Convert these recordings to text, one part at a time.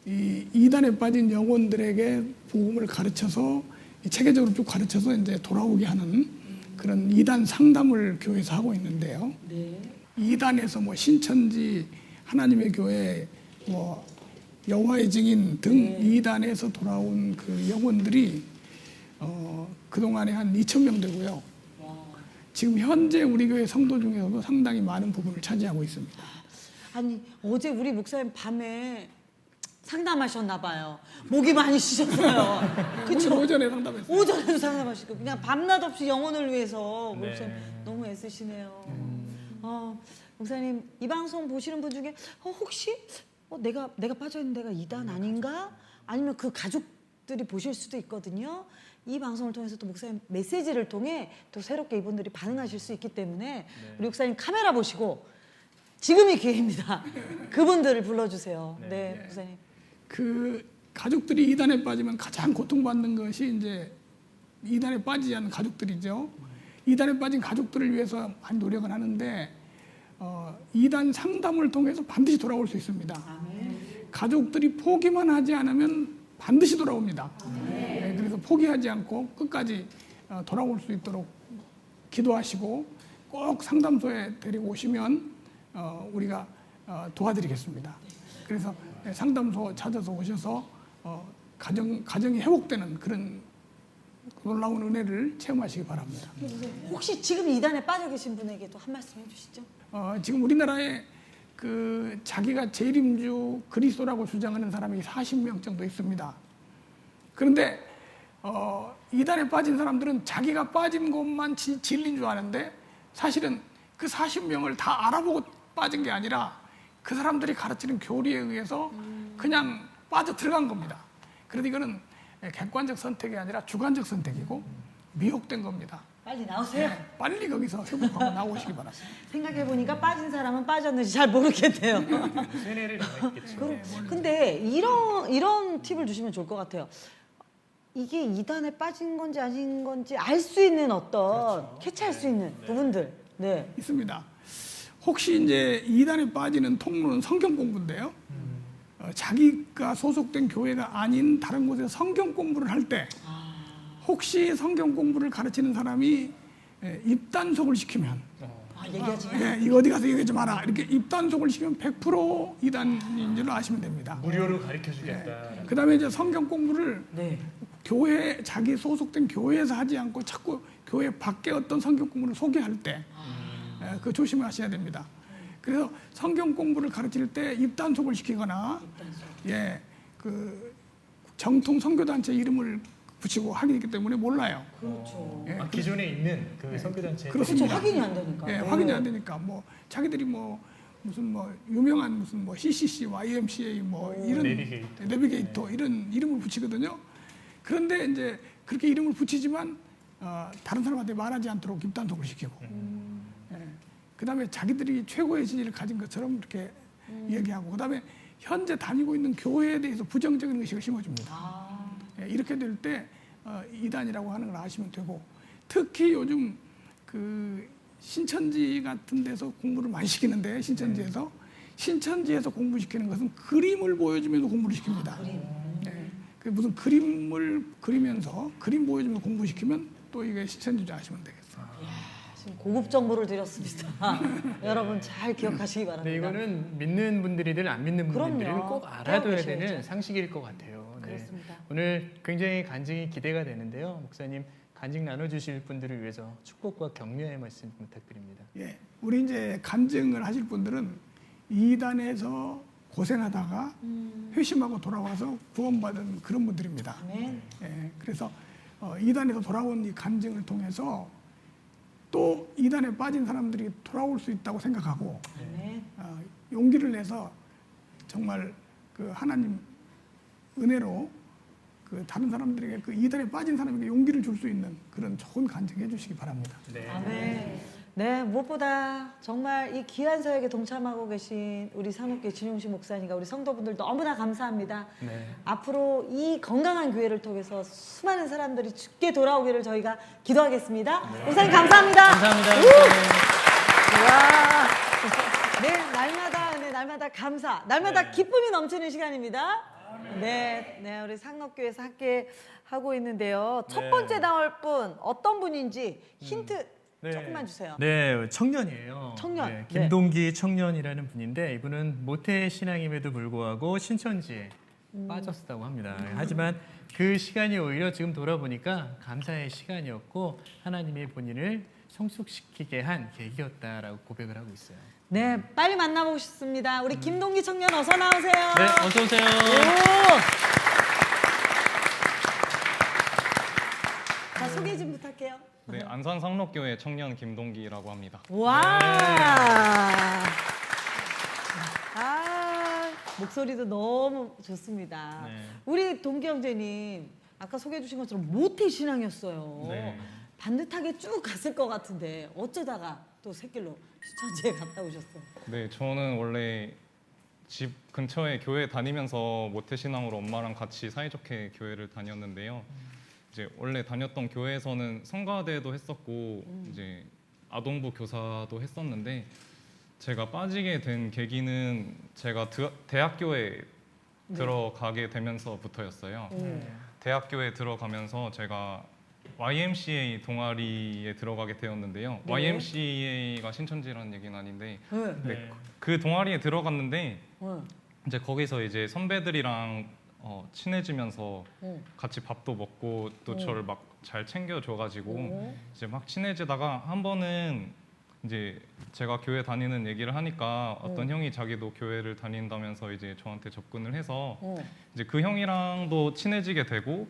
이 이단에 빠진 영혼들에게 복음을 가르쳐서 체계적으로 쭉 가르쳐서 이제 돌아오게 하는 그런 이단 상담을 교회에서 하고 있는데요. 네. 이단에서 뭐 신천지, 하나님의 교회, 뭐 여호와의 증인 등 네. 이단에서 돌아온 그 영혼들이 그동안에 한 2,000명 되고요. 와. 지금 현재 우리 교회 성도 중에서도 상당히 많은 부분을 차지하고 있습니다. 아니 어제 우리 목사님 밤에 상담하셨나 봐요. 목이 많이 쉬셨어요. 그쵸? 오전에 상담했어요. 오전에도 상담하시고 그냥 밤낮 없이 영혼을 위해서 네. 목사님 너무 애쓰시네요. 목사님 이 방송 보시는 분 중에 혹시 내가 빠져 있는 데가 이단 아닌가? 아니면 그 가족들이 보실 수도 있거든요. 이 방송을 통해서 또 목사님 메시지를 통해 또 새롭게 이분들이 반응하실 수 있기 때문에 우리 목사님 카메라 보시고 지금이 기회입니다. 그분들을 불러주세요. 네, 목사님. 그 가족들이 이단에 빠지면 가장 고통받는 것이 이제 이단에 빠지지 않은 가족들이죠. 이단에 빠진 가족들을 위해서 많이 노력을 하는데 이단 상담을 통해서 반드시 돌아올 수 있습니다. 가족들이 포기만 하지 않으면 반드시 돌아옵니다. 네, 그래서 포기하지 않고 끝까지 돌아올 수 있도록 기도하시고 꼭 상담소에 데리고 오시면 우리가 도와드리겠습니다. 그래서 상담소 찾아서 오셔서 가정이 회복되는 그런 놀라운 은혜를 체험하시기 바랍니다. 혹시 지금 이단에 빠져 계신 분에게도 한 말씀 해주시죠. 지금 우리나라에 그 자기가 재림주 그리스도라고 주장하는 사람이 40명 정도 있습니다. 그런데 이단에 빠진 사람들은 자기가 빠진 것만 진리인 줄 아는데 사실은 그 40명을 다 알아보고 빠진 게 아니라 그 사람들이 가르치는 교리에 의해서 그냥 빠져 들어간 겁니다. 그래서 이거는 객관적 선택이 아니라 주관적 선택이고 미혹된 겁니다. 빨리 나오세요. 네, 빨리 거기서 회복하고 나오시기 바랍니다. 생각해보니까 빠진 사람은 빠졌는지 잘 모르겠네요. 세뇌를 당했겠죠. 근데 이런 팁을 주시면 좋을 것 같아요. 이게 이단에 빠진 건지 아닌 건지 알 수 있는 어떤 캐치할 수 있는 부분들. 네. 있습니다. 혹시 이제 이단에 빠지는 통로는 성경 공부인데요. 자기가 소속된 교회가 아닌 다른 곳에서 성경 공부를 할 때 혹시 성경 공부를 가르치는 사람이 입단속을 시키면 얘기하지 마. 이거 어디 가서 얘기하지 마라 이렇게 입단속을 시키면 100% 이단인 줄로 아시면 됩니다. 무료로 가르쳐주겠다. 그다음에 이제 성경 공부를 네. 교회 자기 소속된 교회에서 하지 않고 자꾸 교회 밖에 어떤 성경 공부를 소개할 때 그 조심하셔야 됩니다. 그래서 성경 공부를 가르칠 때 입단속을 시키거나 그 정통 선교단체 이름을 붙이고 하기 때문에 몰라요. 그렇죠. 기존에 있는 그 선교단체 그렇습니다. 그렇죠. 확인이 안 되니까. 예, 확인이 안 되니까 뭐 자기들이 뭐 무슨 뭐 유명한 무슨 뭐 CCC, YMCA 뭐 이런 내비게이터 이런 이름을 붙이거든요. 그런데 이제 그렇게 이름을 붙이지만 다른 사람한테 말하지 않도록 입단속을 시키고. 그다음에 자기들이 최고의 진리를 가진 것처럼 이렇게 얘기하고 그다음에 현재 다니고 있는 교회에 대해서 부정적인 의식을 심어줍니다. 이렇게 될 때 이단이라고 하는 걸 아시면 되고 특히 요즘 그 신천지 같은 데서 공부를 많이 시키는데 신천지에서 공부시키는 것은 그림을 보여주면서 공부를 시킵니다. 그 무슨 그림을 그리면서 그림 보여주면서 공부시키면 또 이게 신천지인 줄 아시면 되겠어요. 지금 고급 정보를 드렸습니다. 여러분 잘 기억하시기 바랍니다. 네, 이거는 믿는 분들이든 안 믿는 분들은 그럼요. 꼭 알아둬야 배워보셔야죠. 되는 상식일 것 같아요. 네. 그렇습니다. 오늘 굉장히 간증이 기대가 되는데요. 목사님 간증 나눠주실 분들을 위해서 축복과 격려의 말씀 부탁드립니다. 예, 우리 이제 간증을 하실 분들은 이단에서 고생하다가 회심하고 돌아와서 구원받은 그런 분들입니다. 아멘. 예, 그래서 이단에서 돌아온 이 간증을 통해서 또 이단에 빠진 사람들이 돌아올 수 있다고 생각하고 아멘. 용기를 내서 정말 그 하나님 은혜로 그 다른 사람들에게 그 이단에 빠진 사람에게 용기를 줄 수 있는 그런 좋은 간증해 주시기 바랍니다. 네. 아멘. 네, 무엇보다 정말 이 귀한 사역에 동참하고 계신 우리 산업계 진용식 목사님과 우리 성도분들 너무나 감사합니다. 네. 앞으로 이 건강한 교회를 통해서 수많은 사람들이 죽게 돌아오기를 저희가 기도하겠습니다. 목사님 감사합니다. 감사합니다. 와, 네, 날마다 감사, 날마다 기쁨이 넘치는 시간입니다. 네, 네, 우리 상록교회에서 함께 하고 있는데요. 첫 네. 번째 나올 분 어떤 분인지 힌트 조금만 주세요. 네, 청년이에요. 청년. 네, 김동기 청년이라는 분인데 이분은 모태 신앙임에도 불구하고 신천지에 빠졌다고 합니다. 하지만 그 시간이 오히려 지금 돌아보니까 감사의 시간이었고 하나님이 본인을 성숙시키게 한 계기였다라고 고백을 하고 있어요. 네, 빨리 만나보고 싶습니다. 우리 김동기 청년 어서 나오세요. 네, 어서 오세요. 오! 자, 소개 좀 부탁해요. 네, 안산 상록교회 청년 김동기라고 합니다. 와! 아, 목소리도 너무 좋습니다. 네. 우리 동기 형제님, 아까 소개해 주신 것처럼 모태 신앙이었어요. 네. 반듯하게 쭉 갔을 것 같은데 어쩌다가 또 새길로 신천지에 갔다 오셨어요? 네, 저는 원래 집 근처에 교회 다니면서 모태신앙으로 엄마랑 같이 사이좋게 교회를 다녔는데요. 이제 원래 다녔던 교회에서는 성가대도 했었고 이제 아동부 교사도 했었는데 제가 빠지게 된 계기는 제가 대학교에 들어가게 되면서부터였어요. 대학교에 들어가면서 제가 YMCA 동아리에 들어가게 되었는데요. 네. YMCA가 신천지라는 얘기는 아닌데 네. 네, 그 동아리에 들어갔는데 네. 이제 거기서 이제 선배들이랑 친해지면서 네. 같이 밥도 먹고 또 저를 막 잘 챙겨줘가지고 네. 이제 막 친해지다가 한 번은 이제 제가 교회 다니는 얘기를 하니까 어떤 형이 자기도 교회를 다닌다면서 이제 저한테 접근을 해서 이제 그 형이랑도 친해지게 되고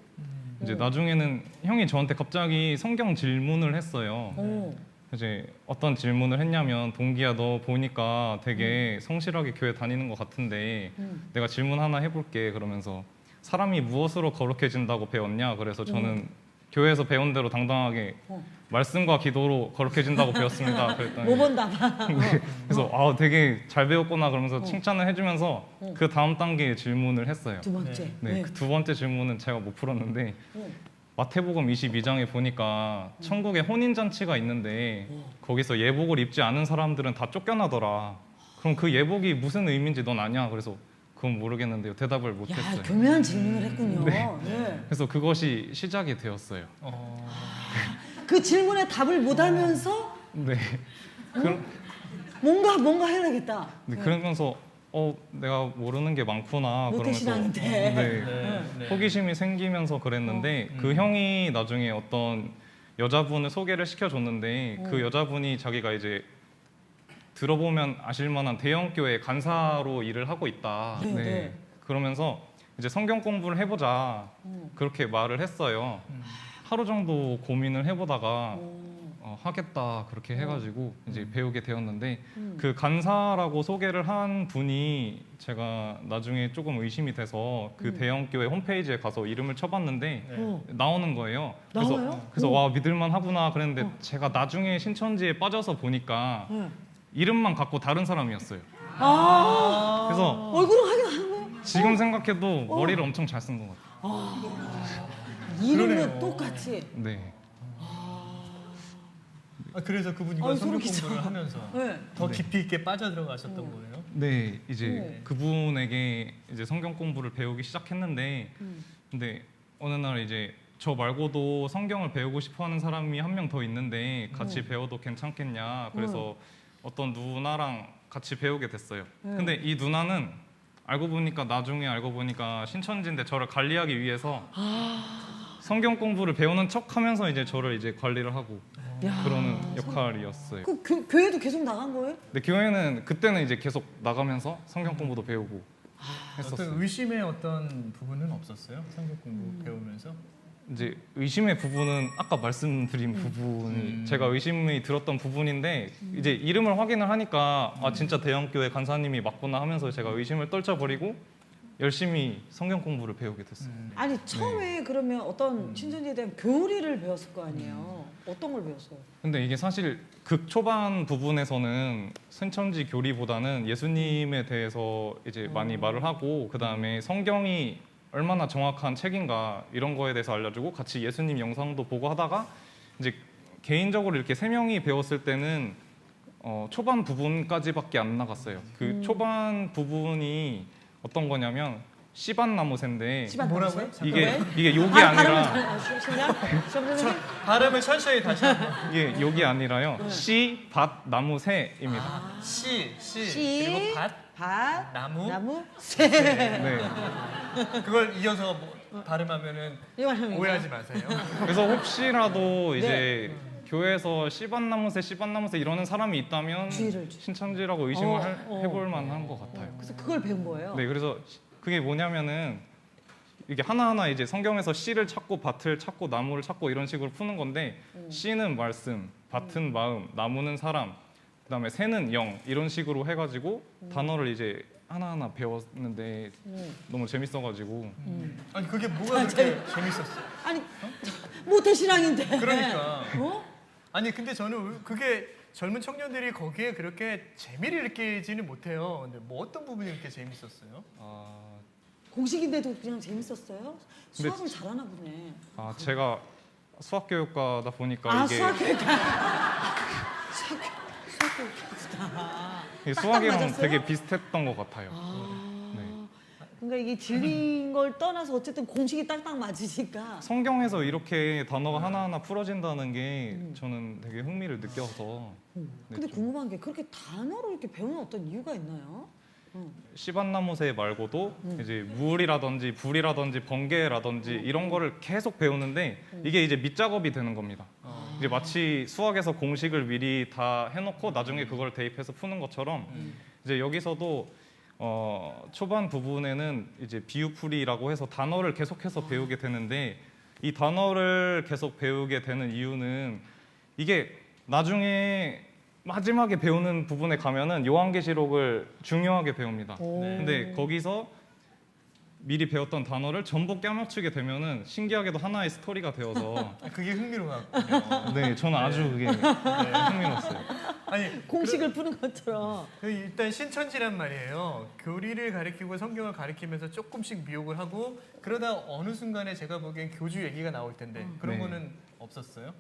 이제 나중에는 형이 저한테 갑자기 성경 질문을 했어요. 이제 어떤 질문을 했냐면 동기야 너 보니까 되게 성실하게 교회 다니는 것 같은데 내가 질문 하나 해볼게 그러면서 사람이 무엇으로 거룩해진다고 배웠냐 그래서 저는 교회에서 배운 대로 당당하게 말씀과 기도로 거룩해진다고 배웠습니다. 그랬더니 모본다봐. 그래서 아 되게 잘 배웠구나 그러면서 칭찬을 해주면서 그 다음 단계의 질문을 했어요. 두 번째. 네, 그 두 번째 질문은 제가 못 풀었는데 마태복음 22장에 보니까 천국에 혼인잔치가 있는데 거기서 예복을 입지 않은 사람들은 다 쫓겨나더라. 그럼 그 예복이 무슨 의미인지 넌 아냐? 그래서 그건 모르겠는데요. 대답을 못했어요. 야, 교묘한 질문을 했군요. 네. 그래서 그것이 시작이 되었어요. 그 질문에 답을 못하면서 네. 뭔가 해야겠다. 네, 그러면서 내가 모르는 게 많구나 모태신앙인데. 네, 호기심이 생기면서 그랬는데 그 형이 나중에 어떤 여자분을 소개를 시켜줬는데 그 여자분이 자기가 이제 들어보면 아실만한 대형교회 간사로 일을 하고 있다. 네, 네. 그러면서 이제 성경 공부를 해보자 그렇게 말을 했어요. 하루 정도 고민을 해보다가 하겠다 그렇게 해가지고 이제 배우게 되었는데 그 간사라고 소개를 한 분이 제가 나중에 조금 의심이 돼서 그 대형교회 홈페이지에 가서 이름을 쳐봤는데 나오는 거예요. 나와요? 그래서 와 믿을만 하구나 그랬는데 제가 나중에 신천지에 빠져서 보니까 이름만 갖고 다른 사람이었어요. 아, 그래서 얼굴은 하긴 하는 거예요? 지금 생각해도 머리를 엄청 잘 쓴 것 같아요. 이름은 그러네요. 똑같이. 네. 그래서 그분이 아유, 성경 소름 끼쳐. 공부를 하면서 네. 더 깊이 있게 빠져들어가셨던 거예요. 네, 이제 그분에게 이제 성경 공부를 배우기 시작했는데, 근데 어느 날 이제 저 말고도 성경을 배우고 싶어하는 사람이 한 명 더 있는데 같이 배워도 괜찮겠냐. 그래서 어떤 누나랑 같이 배우게 됐어요. 근데 이 누나는 나중에 알고 보니까 신천지인데 저를 관리하기 위해서 성경 공부를 배우는 척하면서 이제 저를 이제 관리를 하고 야. 그러는 역할이었어요. 그 교회도 계속 나간 거예요? 근데 교회는 그때는 이제 계속 나가면서 성경 공부도 배우고 했었어요. 어떤 의심의 어떤 부분은 없었어요? 성경 공부 배우면서? 이제 의심의 부분은 아까 말씀드린 부분이 제가 의심이 들었던 부분인데 이제 이름을 확인을 하니까 아 진짜 대형교회 간사님이 맞구나 하면서 제가 의심을 떨쳐버리고 열심히 성경 공부를 배우게 됐어요. 아니 처음에 그러면 어떤 신천지에 대한 교리를 배웠을 거 아니에요? 어떤 걸 배웠어요? 근데 이게 사실 극 초반 부분에서는 신천지 교리보다는 예수님에 대해서 이제 많이 말을 하고 그 다음에 성경이 얼마나 정확한 책인가 이런 거에 대해서 알려주고 같이 예수님 영상도 보고 하다가 이제 개인적으로 이렇게 세 명이 배웠을 때는 초반 부분까지밖에 안 나갔어요. 그 초반 부분이 어떤 거냐면 씨밭나무새인데 뭐라고요? 이게 욕이 아니라 발음을 천천히 다시 한번. 이게 욕이 아니라요. 씨밭나무새입니다. 씨 그리고 밭, 나무, 새. 네. 그걸 이어서 발음하면은 이거 하면 오해하지 마세요. 그래서 혹시라도 이제 교회에서 씨밭나무새 이러는 사람이 있다면 주의를 주- 신천지라고 의심을 해볼 만한 것 같아요. 그래서 그걸 배운 거예요. 네, 그래서 그게 뭐냐면은 이게 하나하나 이제 성경에서 씨를 찾고 밭을 찾고 나무를 찾고 이런 식으로 푸는 건데 씨는 말씀, 밭은 마음, 나무는 사람, 그다음에 새는 영 이런 식으로 해가지고 단어를 이제 하나하나 배웠는데 너무 재밌어가지고 아니 그게 뭐가 그렇게 재밌었어요? 아니 모태신앙인데. 그러니까. 어? 아니 근데 저는 그게 젊은 청년들이 거기에 그렇게 재미를 느끼지는 못해요. 근데 뭐 어떤 부분이 그렇게 재밌었어요? 공식인데도 그냥 재밌었어요? 수학을 잘하나 보네. 제가 수학교육과다 보니까 이게 수학교육과. 수학교육과구나. 이게 수학이랑 맞았어요? 되게 비슷했던 것 같아요. 네. 그러니까 이게 질린 걸 떠나서 어쨌든 공식이 딱딱 맞으니까. 성경에서 이렇게 단어가 하나하나 풀어진다는 게 저는 되게 흥미를 느껴서 네, 근데 좀 궁금한 게 그렇게 단어를 이렇게 배우는 어떤 이유가 있나요? 씨밭나무새 말고도 이제 물이라든지 불이라든지 번개라든지 이런 거를 계속 배우는데 이게 이제 밑작업이 되는 겁니다. 이제 마치 수학에서 공식을 미리 다 해놓고 나중에 그걸 대입해서 푸는 것처럼 이제 여기서도 초반 부분에는 이제 비유풀이라고 해서 단어를 계속해서 배우게 되는데 이 단어를 계속 배우게 되는 이유는 이게 나중에 마지막에 배우는 부분에 가면은 요한계시록을 중요하게 배웁니다. 근데 거기서 미리 배웠던 단어를 전부 껴맞추게 되면은 신기하게도 하나의 스토리가 되어서 그게 흥미로웠군요. 네, 저는 아주 그게 흥미로웠어요. 아니 공식을 푸는 것처럼. 일단 신천지란 말이에요. 교리를 가리키고 성경을 가리키면서 조금씩 미혹을 하고 그러다 어느 순간에 제가 보기엔 교주 얘기가 나올 텐데 그런 네. 거는 없었어요?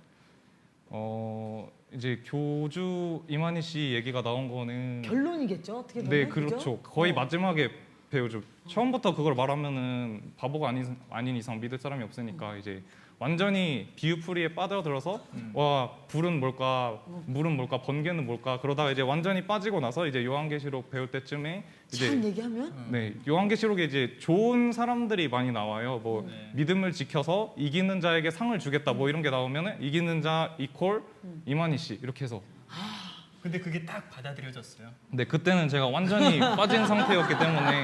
이제 교주 이만희 씨 얘기가 나온 거는 결론이겠죠? 어떻게 보면. 네, 그죠? 그렇죠. 거의 마지막에 배우죠. 처음부터 그걸 말하면은 바보가 아닌 이상 믿을 사람이 없으니까 이제 완전히 비유풀이에 빠져들어서 와 불은 뭘까, 물은 뭘까, 번개는 뭘까 그러다가 이제 완전히 빠지고 나서 이제 요한계시록 배울 때쯤에 이제 참 얘기하면 네, 요한계시록에 이제 좋은 사람들이 많이 나와요. 뭐 믿음을 지켜서 이기는 자에게 상을 주겠다 뭐 이런 게 나오면은 이기는 자 이퀄 이만희 씨 이렇게 해서 근데 그게 딱 받아들여졌어요. 네, 그때는 제가 완전히 빠진 상태였기 때문에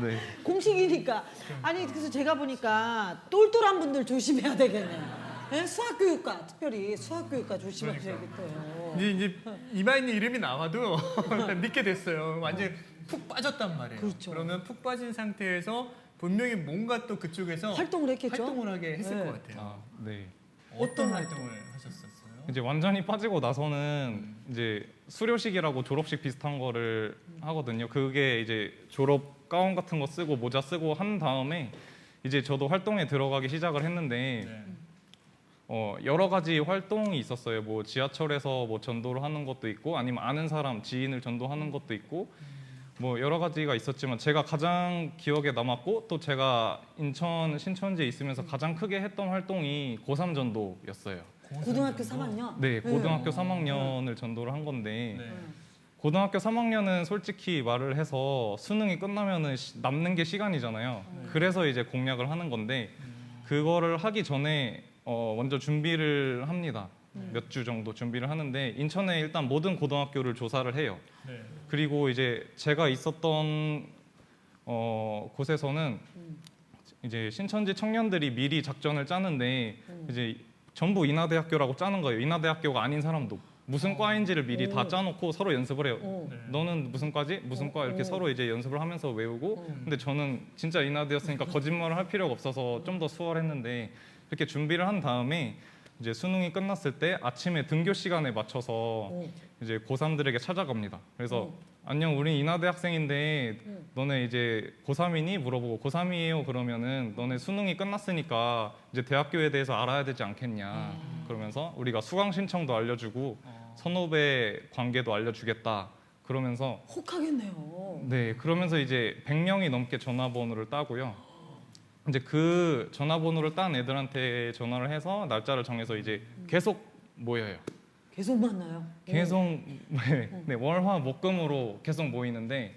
네. 공식이니까. 아니 그래서 제가 보니까 똘똘한 분들 조심해야 되겠네요. 네? 수학교육과 특별히 수학교육과 조심하셔야겠대요. 이제 이마인님 이름이 나와도 일단 믿게 됐어요. 완전 푹 빠졌단 말이에요. 그렇죠. 그러면 푹 빠진 상태에서 분명히 뭔가 또 그쪽에서 활동을 했겠죠? 활동을 하게 했을 네. 것 같아요. 네. 어떤 활동을 하셨었어요? 이제 완전히 빠지고 나서는 이제 수료식이라고 졸업식 비슷한 거를 하거든요. 그게 이제 졸업 가운 같은 거 쓰고 모자 쓰고 한 다음에 이제 저도 활동에 들어가기 시작을 했는데 여러 가지 활동이 있었어요. 뭐 지하철에서 뭐 전도를 하는 것도 있고 아니면 아는 사람 지인을 전도하는 것도 있고 뭐 여러 가지가 있었지만 제가 가장 기억에 남았고 또 제가 인천 신천지에 있으면서 가장 크게 했던 활동이 고3 전도였어요. 고등학교 3학년? 네, 고등학교 3학년을 전도를 한 건데 네. 고등학교 3학년은 솔직히 말을 해서 수능이 끝나면은 남는 게 시간이잖아요. 그래서 이제 공략을 하는 건데 그거를 하기 전에 먼저 준비를 합니다. 몇 주 정도 준비를 하는데 인천에 일단 모든 고등학교를 조사를 해요. 네. 그리고 이제 제가 있었던 곳에서는 이제 신천지 청년들이 미리 작전을 짜는데 이제 전부 인하대학교라고 짜는 거예요. 인하대학교가 아닌 사람도 무슨 과인지를 미리 다 짜놓고 서로 연습을 해요. 네. 너는 무슨 과지? 무슨 과? 이렇게 서로 이제 연습을 하면서 외우고 근데 저는 진짜 인하대였으니까 거짓말을 할 필요가 없어서 좀 더 수월했는데 이렇게 준비를 한 다음에 이제 수능이 끝났을 때 아침에 등교 시간에 맞춰서 이제 고3들에게 찾아갑니다. 그래서 안녕, 우린 인하대 학생인데 너네 이제 고3이니? 물어보고 고3이에요. 그러면은 너네 수능이 끝났으니까 이제 대학교에 대해서 알아야 되지 않겠냐. 그러면서 우리가 수강 신청도 알려주고 선후배 관계도 알려주겠다. 그러면서 혹하겠네요. 네, 그러면서 이제 100명이 넘게 전화번호를 따고요. 이제 그 전화번호를 딴 애들한테 전화를 해서 날짜를 정해서 이제 계속 모여요. 계속 만나요. 계속 네, 월화 목금으로 계속 모이는데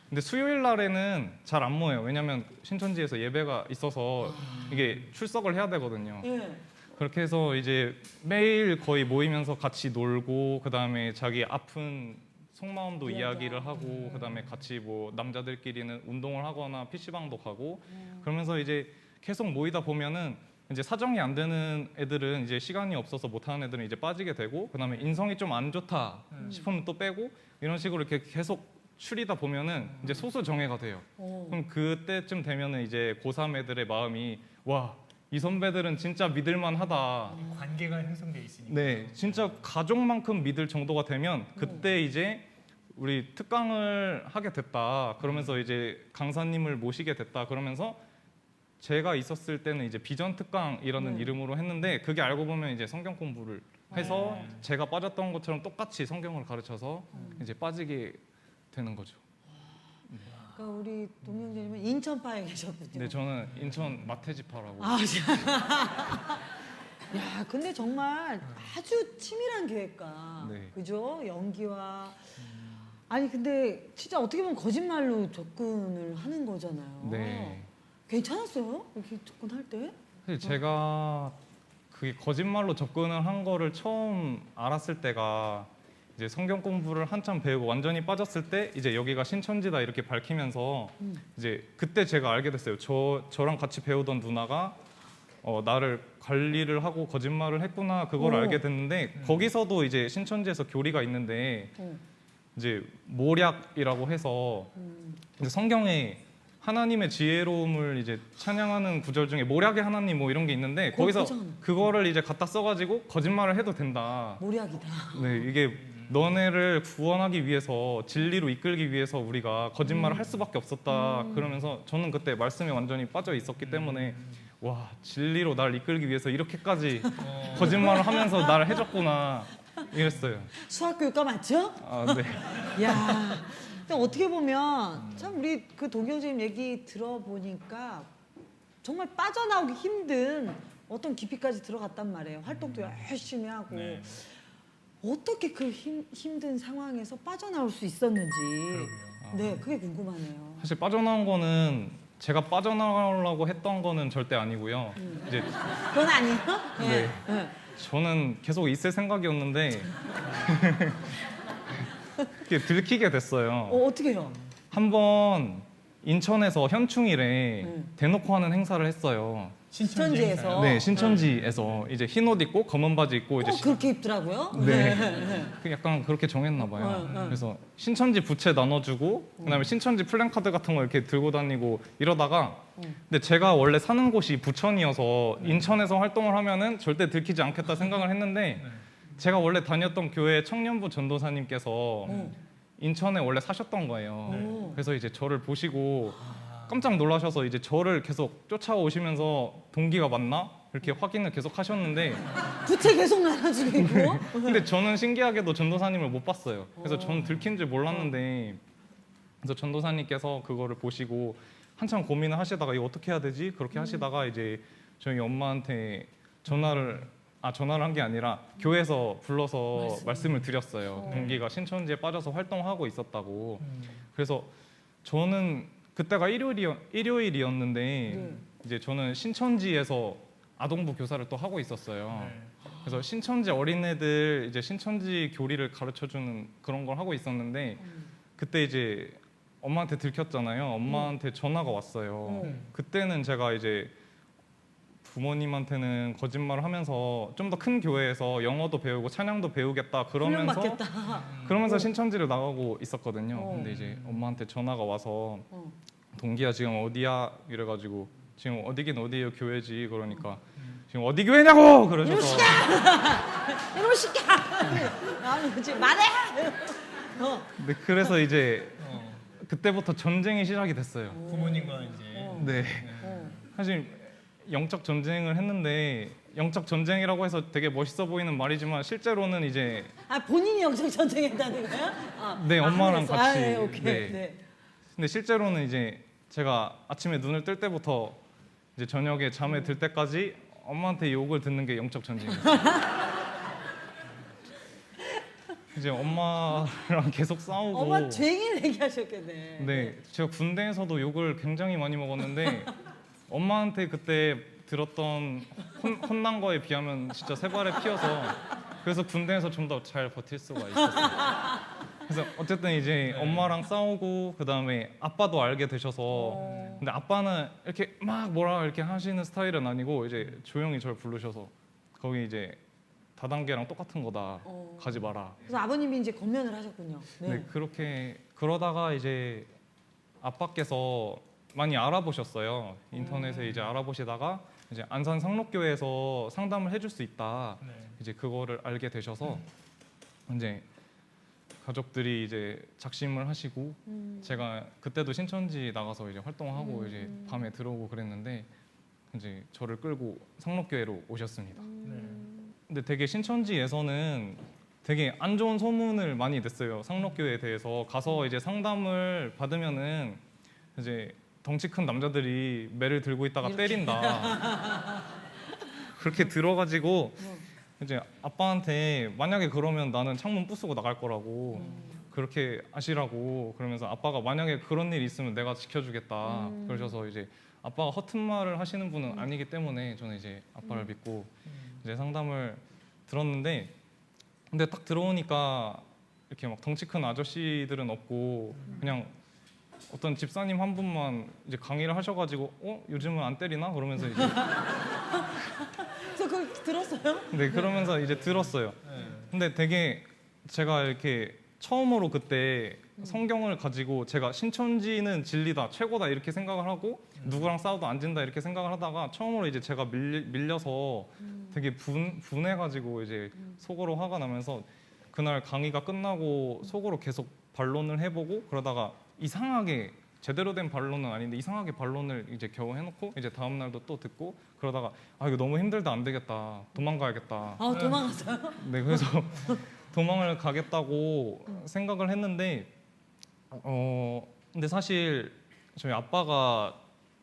근데 수요일 날에는 잘 안 모여요. 왜냐면 신천지에서 예배가 있어서 이게 출석을 해야 되거든요. 예. 그렇게 해서 이제 매일 거의 모이면서 같이 놀고 그다음에 자기 아픈 속마음도 이야기를 하고 그다음에 같이 뭐 남자들끼리는 운동을 하거나 PC방도 가고 그러면서 이제 계속 모이다 보면은 이제 사정이 안 되는 애들은 이제 시간이 없어서 못 하는 애들은 이제 빠지게 되고 그다음에 인성이 좀 안 좋다 싶으면 또 빼고 이런 식으로 이렇게 계속 추리다 보면은 이제 소수 정예가 돼요. 그럼 그때쯤 되면은 이제 고3 애들의 마음이 와, 이 선배들은 진짜 믿을만 하다. 관계가 형성돼 있으니까. 네, 진짜 가족만큼 믿을 정도가 되면 그때 이제 우리 특강을 하게 됐다. 그러면서 이제 강사님을 모시게 됐다. 그러면서 제가 있었을 때는 이제 비전 특강이라는 이름으로 했는데 그게 알고 보면 이제 성경 공부를 해서 제가 빠졌던 것처럼 똑같이 성경을 가르쳐서 이제 빠지게 되는 거죠. 그러니까 우리 동명재님은 인천파에 계셨군요. 네, 저는 인천 마태지파라고. 아, 야, 근데 정말 아주 치밀한 계획과 네. 그죠? 연기와 아니 근데 진짜 어떻게 보면 거짓말로 접근을 하는 거잖아요. 네. 괜찮았어요? 이렇게 접근할 때? 사실 제가 그게 거짓말로 접근을 한 거를 처음 알았을 때가 이제 성경 공부를 한참 배우고 완전히 빠졌을 때 이제 여기가 신천지다 이렇게 밝히면서 이제 그때 제가 알게 됐어요. 저랑 같이 배우던 누나가 나를 관리를 하고 거짓말을 했구나 그걸 오. 알게 됐는데 거기서도 이제 신천지에서 교리가 있는데 이제 모략이라고 해서 이제 성경에 하나님의 지혜로움을 이제 찬양하는 구절 중에 모략의 하나님 뭐 이런 게 있는데 거기서 그거잖아. 그거를 이제 갖다 써가지고 거짓말을 해도 된다. 모략이다. 네, 이게 너네를 구원하기 위해서 진리로 이끌기 위해서 우리가 거짓말을 할 수밖에 없었다. 그러면서 저는 그때 말씀에 완전히 빠져 있었기 때문에 와, 진리로 날 이끌기 위해서 이렇게까지 거짓말을 하면서 나를 해줬구나 이랬어요. 수학교육과 맞죠? 아, 네. 야, 근데 어떻게 보면 참 우리 그 동경재님 얘기 들어보니까 정말 빠져나오기 힘든 어떤 깊이까지 들어갔단 말이에요. 활동도 열심히 하고 네. 어떻게 그 힘든 상황에서 빠져나올 수 있었는지 그러게요. 네, 그게 궁금하네요. 사실 빠져나온 거는 제가 빠져나가려고 했던 거는 절대 아니고요. 이제 그건 아니에요? 네. 네. 저는 계속 있을 생각이었는데 그게 들키게 됐어요. 어떻게 해요? 한번 인천에서 현충일에 대놓고 하는 행사를 했어요. 신천지에서? 네, 신천지에서 이제 흰 옷 입고 검은 바지 입고 이제 그렇게 입더라고요? 네. 그 약간 그렇게 정했나 봐요. 그래서 신천지 부채 나눠주고 그다음에 신천지 플랜카드 같은 거 이렇게 들고 다니고 이러다가 근데 제가 원래 사는 곳이 부천이어서 인천에서 활동을 하면은 절대 들키지 않겠다 생각을 했는데 제가 원래 다녔던 교회 청년부 전도사님께서 인천에 원래 사셨던 거예요. 그래서 이제 저를 보시고 깜짝 놀라셔서 이제 저를 계속 쫓아오시면서 동기가 맞나? 이렇게 확인을 계속 하셨는데 부채 계속 나눠주고 있고? 근데 저는 신기하게도 전도사님을 못 봤어요. 그래서 저는 들킨 줄 몰랐는데 그래서 전도사님께서 그거를 보시고 한참 고민을 하시다가 이거 어떻게 해야 되지? 그렇게 하시다가 이제 저희 엄마한테 전화를 한 게 아니라 교회에서 불러서 말씀을 드렸어요. 동기가 신천지에 빠져서 활동하고 있었다고. 그래서 저는 그때가 일요일이었는데 이제 저는 신천지에서 아동부 교사를 또 하고 있었어요. 그래서 신천지 어린애들 이제 신천지 교리를 가르쳐주는 그런 걸 하고 있었는데 그때 이제 엄마한테 들켰잖아요. 엄마한테 전화가 왔어요. 그때는 제가 이제 부모님한테는 거짓말을 하면서 좀 더 큰 교회에서 영어도 배우고 찬양도 배우겠다 그러면서 훈련받겠다. 신천지를 나가고 있었거든요. 근데 이제 엄마한테 전화가 와서 동기야 지금 어디야 이래가지고 지금 어디긴 어디예요 교회지 그러니까 지금 어디 교회냐고 그러셔서 이놈의 새끼야! 나는 그치 말해! 네, 그래서 이제 그때부터 전쟁이 시작이 됐어요. 부모님과 이제 네. 사실 영적 전쟁을 했는데 영적 전쟁이라고 해서 되게 멋있어 보이는 말이지만 실제로는 이제 아 본인이 영적 전쟁했다는 거예요? 아, 네, 엄마랑 하늘에서. 같이. 네, 오케이. 네. 네. 근데 실제로는 이제 제가 아침에 눈을 뜰 때부터 이제 저녁에 잠에 들 때까지 엄마한테 욕을 듣는 게 영적 전쟁이었어요. 이제 엄마랑 계속 싸우고. 엄마 쟁일 얘기하셨겠네. 네, 제가 군대에서도 욕을 굉장히 많이 먹었는데 엄마한테 그때 들었던 혼난 거에 비하면 진짜 세 발에 피어서 그래서 군대에서 좀 더 잘 버틸 수가 있었어요. 그래서 어쨌든 이제 엄마랑 싸우고 그 다음에 아빠도 알게 되셔서 근데 아빠는 이렇게 막 뭐라 이렇게 하시는 스타일은 아니고 이제 조용히 저를 부르셔서 거기 이제 다단계랑 똑같은 거다 가지 마라. 그래서 아버님이 이제 권면을 하셨군요. 네, 그렇게 그러다가 이제 아빠께서 많이 알아보셨어요. 인터넷에 이제 알아보시다가 이제 안산 상록교회에서 상담을 해줄 수 있다. 네. 이제 그거를 알게 되셔서 이제 가족들이 이제 작심을 하시고 제가 그때도 신천지 나가서 이제 활동하고 이제 밤에 들어오고 그랬는데 이제 저를 끌고 상록교회로 오셨습니다. 네. 근데 되게 신천지에서는 되게 안 좋은 소문을 많이 냈어요. 상록교회에 대해서 가서 이제 상담을 받으면은 이제 덩치 큰 남자들이 매를 들고 있다가 때린다. 그렇게 들어가지고 이제 아빠한테 만약에 그러면 나는 창문 부수고 나갈 거라고 그렇게 하시라고 그러면서 아빠가 만약에 그런 일 있으면 내가 지켜주겠다. 그러셔서 이제 아빠가 허튼 말을 하시는 분은 아니기 때문에 저는 이제 아빠를 믿고 이제 상담을 들었는데 근데 딱 들어오니까 이렇게 막 덩치 큰 아저씨들은 없고 그냥 어떤 집사님 한 분만 이제 강의를 하셔가지고 요즘은 안 때리나 그러면서 이제 그래서 그걸 들었어요? 네 그러면서 이제 들었어요. 근데 되게 제가 이렇게 처음으로 그때 성경을 가지고 제가 신천지는 진리다 최고다 이렇게 생각을 하고 누구랑 싸워도 안 진다 이렇게 생각을 하다가 처음으로 이제 제가 밀려서 되게 분해가지고 이제 속으로 화가 나면서 그날 강의가 끝나고 속으로 계속 반론을 해보고 그러다가 이상하게 제대로 된 반론은 아닌데 이상하게 반론을 이제 겨우 해놓고 이제 다음 날도 또 듣고 그러다가 이거 너무 힘들다 안 되겠다 도망가야겠다. 아 도망갔어요? 네 그래서 도망을 가겠다고 생각을 했는데 근데 사실 저희 아빠가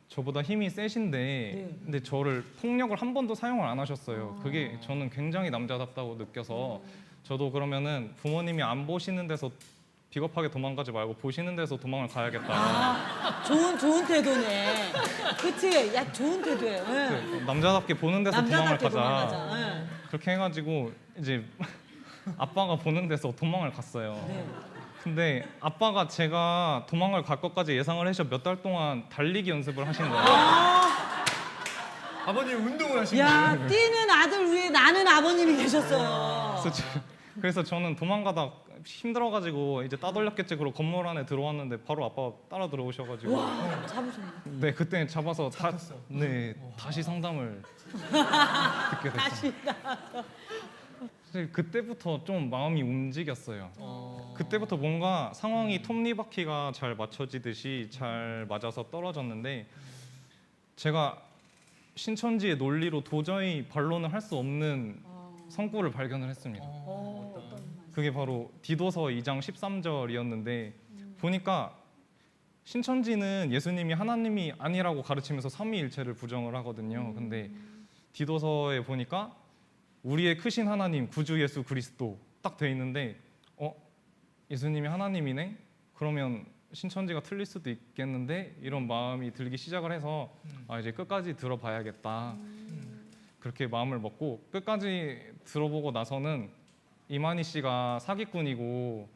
저보다 힘이 세신데 네. 근데 저를 폭력을 한 번도 사용을 안 하셨어요. 그게 저는 굉장히 남자답다고 느껴서 저도 그러면은 부모님이 안 보시는 데서 비겁하게 도망가지 말고 보시는 데서 도망을 가야겠다. 아 좋은 태도네. 그치? 야 좋은 태도예요. 네. 남자답게 보는 데서 도망을 남자답게 가자. 도망가자. 네. 그렇게 해가지고 이제 아빠가 보는 데서 도망을 갔어요. 네. 근데 아빠가 제가 도망을 갈 것까지 예상을 해서 몇 달 동안 달리기 연습을 하신 거예요. 아버님 운동을 하신 야 거예요? 뛰는 아들 위에 나는 아버님이 계셨어요. 그래서 저는 도망가다 힘들어가지고 이제 따돌렸겠지 그러고 건물 안에 들어왔는데 바로 아빠가 따라 들어오셔가지고 잡으셨네. 네 그때 잡아서 다시 상담을 듣게 됐어요. 다시 사실 그때부터 좀 마음이 움직였어요. 그때부터 뭔가 상황이 톱니바퀴가 잘 맞춰지듯이 잘 맞아서 떨어졌는데 제가 신천지의 논리로 도저히 반론을 할 수 없는 성구를 발견을 했습니다. 어떤 말씀? 그게 바로 디도서 2장 13절이었는데 보니까 신천지는 예수님이 하나님이 아니라고 가르치면서 삼위일체를 부정을 하거든요. 근데 디도서에 보니까 우리의 크신 하나님 구주 예수 그리스도 딱 돼 있는데 예수님이 하나님이네? 그러면 신천지가 틀릴 수도 있겠는데 이런 마음이 들기 시작을 해서 이제 끝까지 들어봐야겠다. 그렇게 마음을 먹고 끝까지 들어보고 나서는 이만희 씨가 사기꾼이고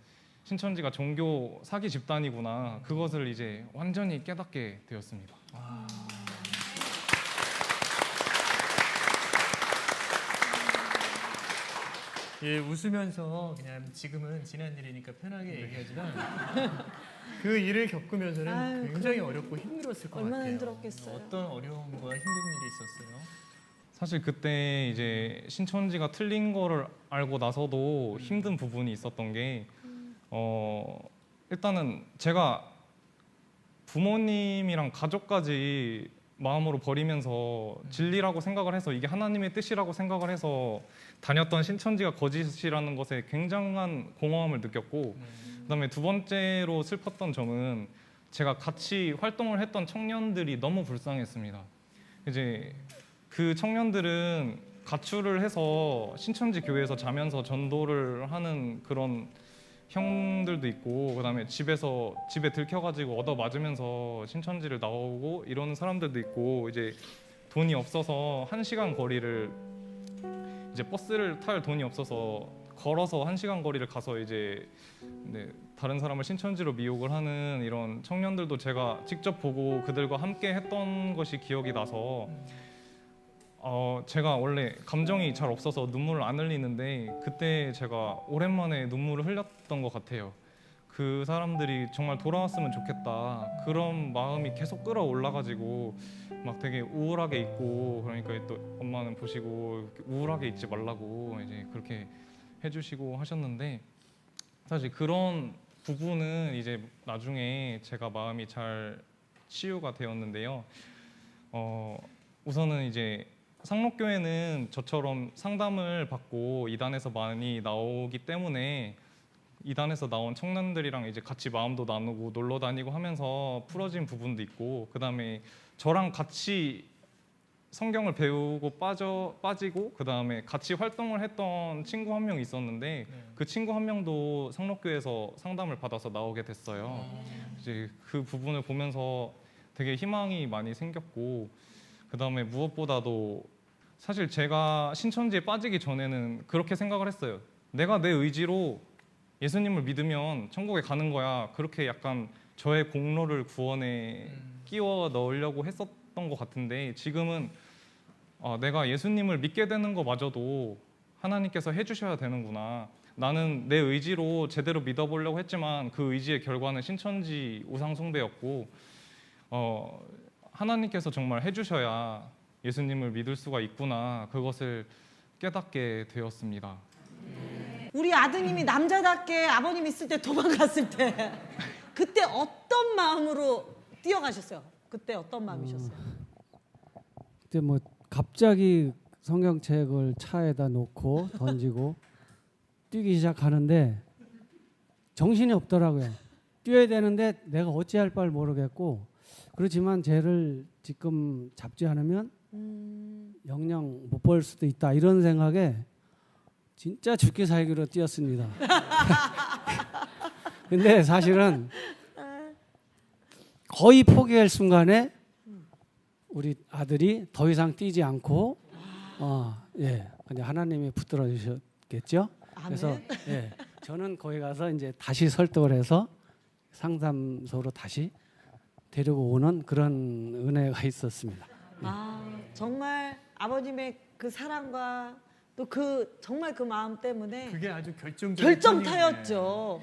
신천지가 종교 사기 집단이구나 그것을 이제 완전히 깨닫게 되었습니다. 예, 웃으면서 그냥 지금은 지난 일이니까 편하게 얘기하지만 그 일을 겪으면서는 아유, 굉장히 어렵고 힘들었을 것 얼마나 같아요. 힘들었겠어요. 어떤 어려움과 힘든 일이 있었어요? 사실 그때 이제 신천지가 틀린 거를 알고 나서도 힘든 부분이 있었던 게 일단은 제가 부모님이랑 가족까지 마음으로 버리면서 진리라고 생각을 해서 이게 하나님의 뜻이라고 생각을 해서 다녔던 신천지가 거짓이라는 것에 굉장한 공허함을 느꼈고, 그다음에 두 번째로 슬펐던 점은 제가 같이 활동을 했던 청년들이 너무 불쌍했습니다. 이제 그 청년들은 가출을 해서 신천지 교회에서 자면서 전도를 하는 그런 형들도 있고, 그다음에 집에 들켜가지고 얻어 맞으면서 신천지를 나오고 이러는 사람들도 있고, 이제 돈이 없어서 1시간 거리를 이제 버스를 탈 돈이 없어서 걸어서 1시간 거리를 가서 이제 다른 사람을 신천지로 미혹을 하는 이런 청년들도 제가 직접 보고 그들과 함께 했던 것이 기억이 나서 제가 원래 감정이 잘 없어서 눈물을 안 흘리는데 그때 제가 오랜만에 눈물을 흘렸던 것 같아요. 그 사람들이 정말 돌아왔으면 좋겠다, 그런 마음이 계속 끌어올라가지고 막 되게 우울하게 있고, 그러니까 또 엄마는 보시고 우울하게 있지 말라고 이제 그렇게 해주시고 하셨는데, 사실 그런 부분은 이제 나중에 제가 마음이 잘 치유가 되었는데요. 우선은 이제 상록교회는 저처럼 상담을 받고 이단에서 많이 나오기 때문에 이단에서 나온 청년들이랑 이제 같이 마음도 나누고 놀러 다니고 하면서 풀어진 부분도 있고, 그다음에 저랑 같이 성경을 배우고 빠지고 그다음에 같이 활동을 했던 친구 한 명 있었는데 그 친구 한 명도 상록교회에서 상담을 받아서 나오게 됐어요. 이제 그 부분을 보면서 되게 희망이 많이 생겼고, 그다음에 무엇보다도 사실 제가 신천지에 빠지기 전에는 그렇게 생각을 했어요. 내가 내 의지로 예수님을 믿으면 천국에 가는 거야. 그렇게 약간 저의 공로를 구원에 끼워 넣으려고 했었던 것 같은데, 지금은 내가 예수님을 믿게 되는 것마저도 하나님께서 해주셔야 되는구나. 나는 내 의지로 제대로 믿어보려고 했지만 그 의지의 결과는 신천지 우상숭배였고, 하나님께서 정말 해주셔야 예수님을 믿을 수가 있구나, 그것을 깨닫게 되었습니다. 우리 아드님이 남자답게 아버님 있을 때 도망갔을 때 그때 어떤 마음으로 뛰어가셨어요? 그때 어떤 마음이셨어요? 그때 뭐 갑자기 성경책을 차에다 놓고 던지고 뛰기 시작하는데 정신이 없더라고요. 뛰어야 되는데 내가 어찌할 바를 모르겠고, 그렇지만 쟤를 지금 잡지 않으면 영영 못 볼 수도 있다, 이런 생각에 진짜 죽기 살기로 뛰었습니다. 근데 사실은 거의 포기할 순간에 우리 아들이 더 이상 뛰지 않고 근데 하나님이 붙들어 주셨겠죠. 그래서 저는 거기 가서 이제 다시 설득을 해서 상담소로 다시 데리고 오는 그런 은혜가 있었습니다. 정말 아버님의 그 사랑과 또 정말 그 마음 때문에 그게 아주 결정타였죠.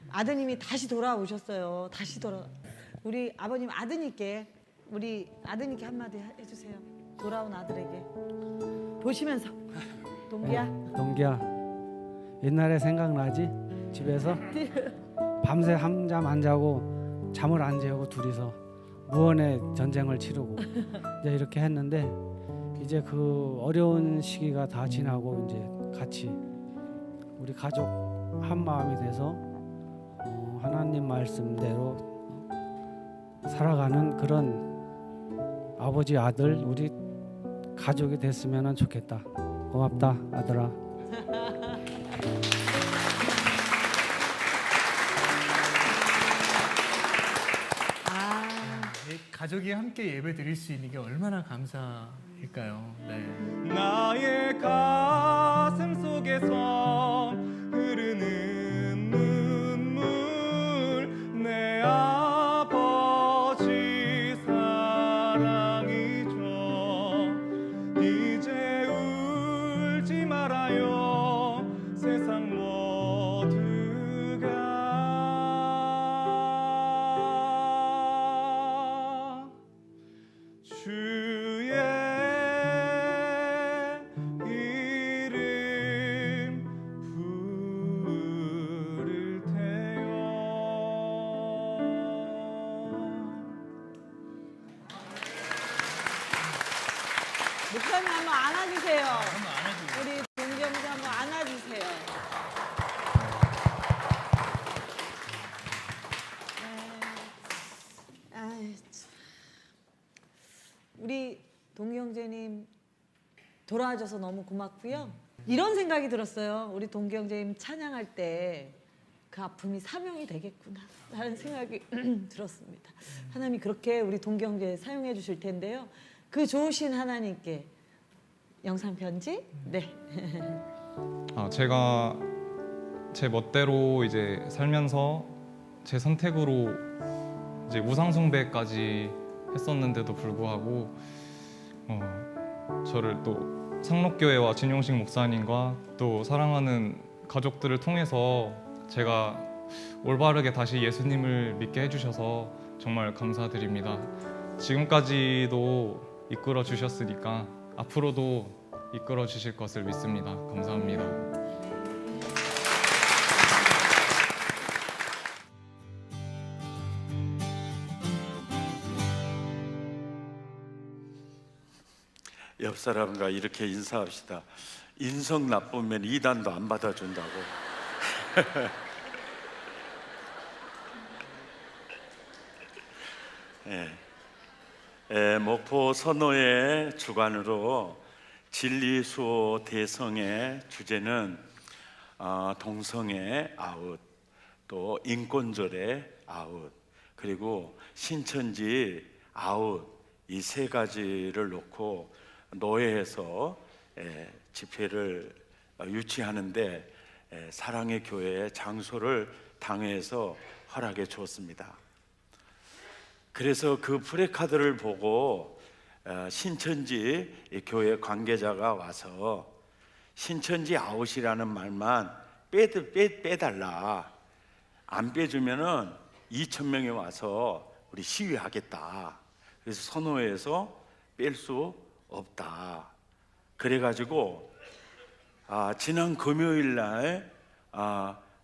아드님이 다시 돌아오셨어요. 우리 아버님 우리 아드님께 한마디 해주세요. 돌아온 아들에게 보시면서. 동기야, 옛날에 생각나지? 집에서 밤새 한잠 안 자고 잠을 안 재우고 둘이서 무언의 전쟁을 치르고 이제 이렇게 했는데, 이제 그 어려운 시기가 다 지나고 이제 같이 우리 가족 한 마음이 돼서 하나님 말씀대로 살아가는 그런 아버지 아들, 우리 가족이 됐으면 좋겠다. 고맙다 아들아. 가족이 함께 예배 드릴 수 있는 게 얼마나 감사일까요? 네. 나의 가슴 속에서 흐르는 눈물, 내 아버지 사랑이죠. 이제 울지 말아요, 세상 모두가. 주의 이름 부를 테요. 목사님 한번 안아주세요. 한번 안아주세요. 우리 동경자 한번 안아주세요. 아이, 참. 우리 동경재님 돌아와줘서 너무 고맙고요. 이런 생각이 들었어요. 우리 동경재님 찬양할 때 그 아픔이 사명이 되겠구나 하는 생각이 들었습니다. 하나님이 그렇게 우리 동경재 사용해 주실 텐데요. 그 좋으신 하나님께 영상 편지? 네. 제가 제 멋대로 이제 살면서 제 선택으로 이제 우상 숭배까지 했었는데도 불구하고 저를 또 상록교회와 진용식 목사님과 또 사랑하는 가족들을 통해서 제가 올바르게 다시 예수님을 믿게 해주셔서 정말 감사드립니다. 지금까지도 이끌어 주셨으니까 앞으로도 이끌어 주실 것을 믿습니다. 감사합니다. 옆 사람과 이렇게 인사합시다. 인성 나쁘면 2단도 안 받아준다고. 목포 선호의 주관으로 진리수호 대성의 주제는 동성애 아웃, 또 인권절의 아웃, 그리고 신천지 아웃, 이 세 가지를 놓고 노예에서 집회를 유치하는데 사랑의 교회의 장소를 당회에서 허락해 주었습니다. 그래서 그 프레카드를 보고 신천지 교회 관계자가 와서 신천지 아웃이라는 말만 빼달라, 안 빼주면은 2,000명이 와서 우리 시위하겠다. 그래서 선호회에서 뺄 수 없다. 그래가지고 지난 금요일 날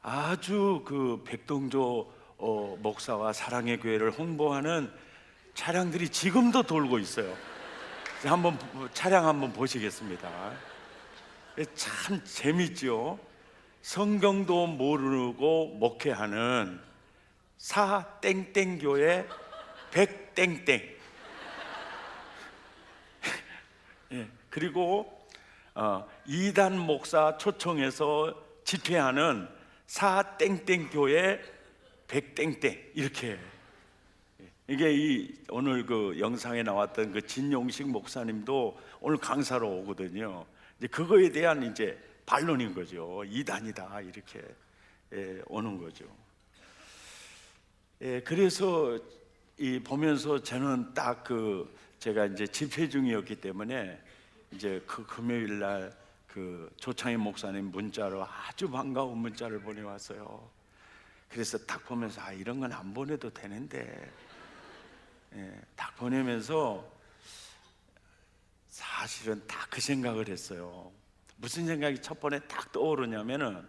아주 그 백동조 목사와 사랑의 교회를 홍보하는 차량들이 지금도 돌고 있어요. 한번 차량 한번 보시겠습니다. 참 재밌죠. 성경도 모르고 목회하는 사 땡땡교회 백땡땡. 그리고 이단 목사 초청해서 집회하는 사 땡땡교회 백땡땡, 이렇게. 이게 오늘 그 영상에 나왔던 그 진용식 목사님도 오늘 강사로 오거든요. 이제 그거에 대한 이제 반론인 거죠. 이단이다, 이렇게 오는 거죠. 그래서 보면서 저는 딱 제가 이제 집회 중이었기 때문에 이제 그 금요일 날 그 조창희 목사님 문자로 아주 반가운 문자를 보내왔어요. 그래서 딱 보면서 이런 건 안 보내도 되는데, 딱 보내면서 사실은 딱 그 생각을 했어요. 무슨 생각이 첫 번에 딱 떠오르냐면은,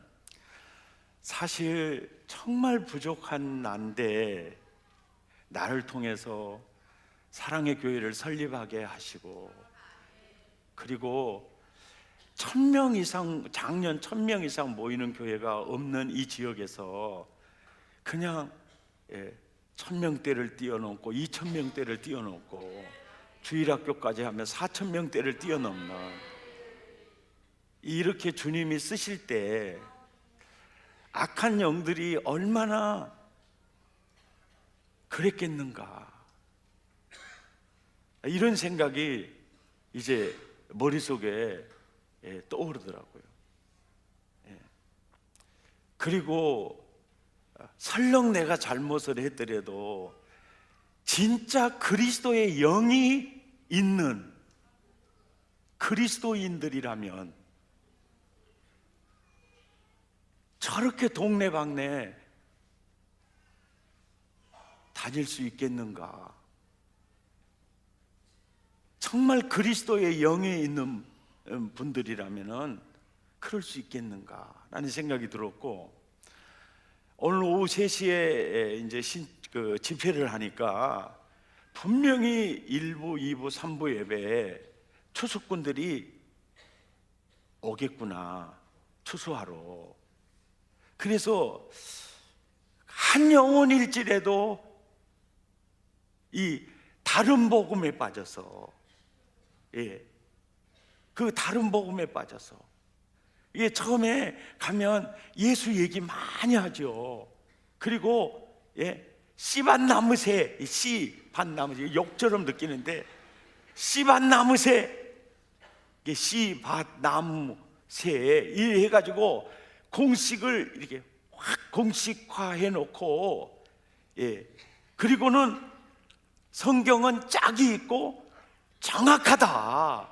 사실 정말 부족한 난데 나를 통해서 사랑의 교회를 설립하게 하시고, 그리고 1,000명 이상, 작년 1,000명 이상 모이는 교회가 없는 이 지역에서 그냥 1,000명대를 뛰어넘고 2,000명대를 뛰어넘고 주일학교까지 하면 4,000명대를 뛰어넘는, 이렇게 주님이 쓰실 때 악한 영들이 얼마나 그랬겠는가, 이런 생각이 이제 머릿속에 떠오르더라고요. 그리고 설령 내가 잘못을 했더라도 진짜 그리스도의 영이 있는 그리스도인들이라면 저렇게 동네방네 다닐 수 있겠는가? 정말 그리스도의 영에 있는 분들이라면은 그럴 수 있겠는가라는 생각이 들었고, 오늘 오후 3시에 이제 집회를 하니까 분명히 1부, 2부, 3부 예배에 추수꾼들이 오겠구나, 추수하러. 그래서 한 영혼일지라도 이 다른 복음에 빠져서, 그 다른 복음에 빠져서, 이게 처음에 가면 예수 얘기 많이 하죠. 그리고 씨밭 나무새, 씨밭 나무새 욕처럼 느끼는데, 씨밭 나무새, 씨밭 나무새 이 해가지고 공식을 이렇게 확 공식화해 놓고, 그리고는 성경은 짝이 있고 정확하다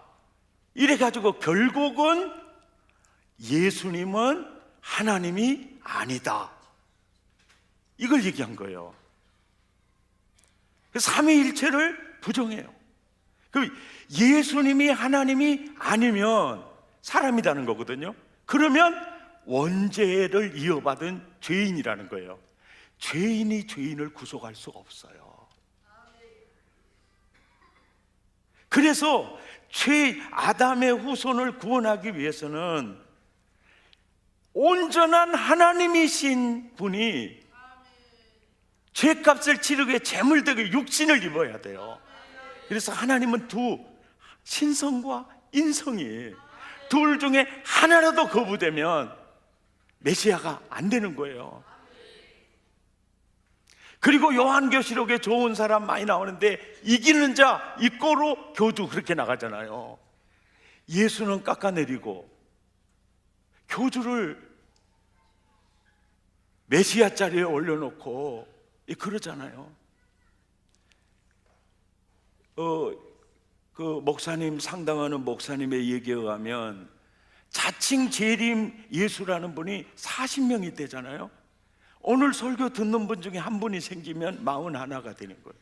이래가지고 결국은 예수님은 하나님이 아니다, 이걸 얘기한 거예요. 삼위일체를 부정해요. 그 예수님이 하나님이 아니면 사람이라는 거거든요. 그러면 원죄를 이어받은 죄인이라는 거예요. 죄인이 죄인을 구속할 수가 없어요. 그래서 아담의 후손을 구원하기 위해서는 온전한 하나님이신 분이 죄값을 치르기 위해 재물되게 육신을 입어야 돼요. 그래서 하나님은 두 신성과 인성이 둘 중에 하나라도 거부되면 메시아가 안 되는 거예요. 그리고 요한계시록에 좋은 사람 많이 나오는데 이기는 자 이꼬로 교주 그렇게 나가잖아요. 예수는 깎아내리고 교주를 메시아 자리에 올려놓고 그러잖아요. 그 목사님, 상담하는 목사님의 얘기에 의하면 자칭 재림 예수라는 분이 40명이 되잖아요. 오늘 설교 듣는 분 중에 한 분이 생기면 41가 되는 거예요.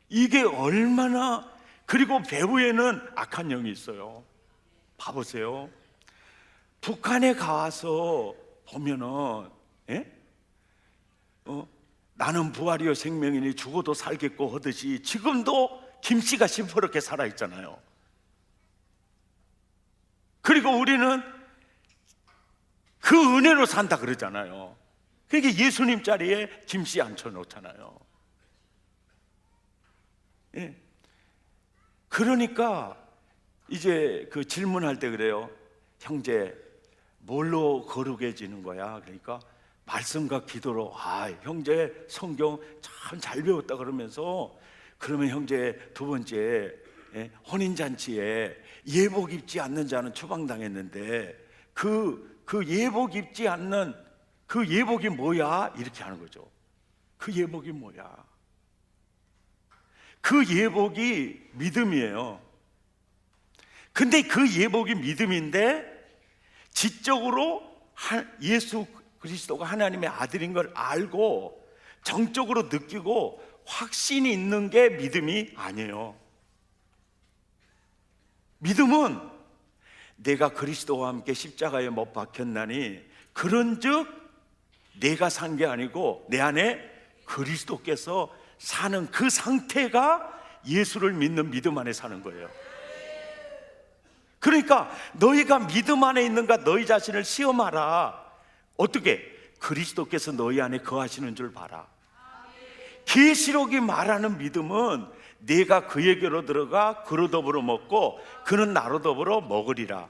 이게 얼마나. 그리고 배후에는 악한 영이 있어요. 봐보세요. 북한에 가서 보면은 나는 부활이요 생명이니 죽어도 살겠고 하듯이 지금도 김씨가 시퍼렇게 살아있잖아요. 그리고 우리는 그 은혜로 산다 그러잖아요. 그러니까 예수님 자리에 김씨 앉혀놓잖아요. 그러니까 이제 그 질문할 때 그래요. 형제, 뭘로 거룩해지는 거야? 그러니까 말씀과 기도로. 형제 성경 참 잘 배웠다 그러면서, 그러면 형제 두 번째 혼인잔치에 예복 입지 않는 자는 추방당했는데 그 예복 입지 않는 그 예복이 뭐야? 이렇게 하는 거죠. 그 예복이 뭐야? 그 예복이 믿음이에요. 근데 그 예복이 믿음인데 지적으로 예수 그리스도가 하나님의 아들인 걸 알고 정적으로 느끼고 확신이 있는 게 믿음이 아니에요. 믿음은 내가 그리스도와 함께 십자가에 못 박혔나니 그런즉 내가 산 게 아니고 내 안에 그리스도께서 사는 그 상태가 예수를 믿는 믿음 안에 사는 거예요. 그러니까 너희가 믿음 안에 있는가 너희 자신을 시험하라. 어떻게? 그리스도께서 너희 안에 거하시는 줄 봐라. 계시록이 말하는 믿음은 내가 그에게로 들어가 그로 더불어 먹고 그는 나로 더불어 먹으리라.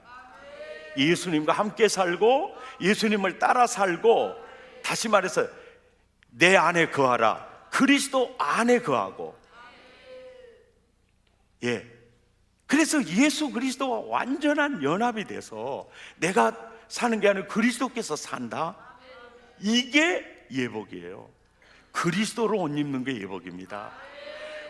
예수님과 함께 살고 예수님을 따라 살고, 다시 말해서 내 안에 거하라. 그리스도 안에 거하고. 그래서 예수 그리스도와 완전한 연합이 돼서 내가 사는 게 아니라 그리스도께서 산다. 이게 예복이에요. 그리스도로 옷 입는 게 예복입니다.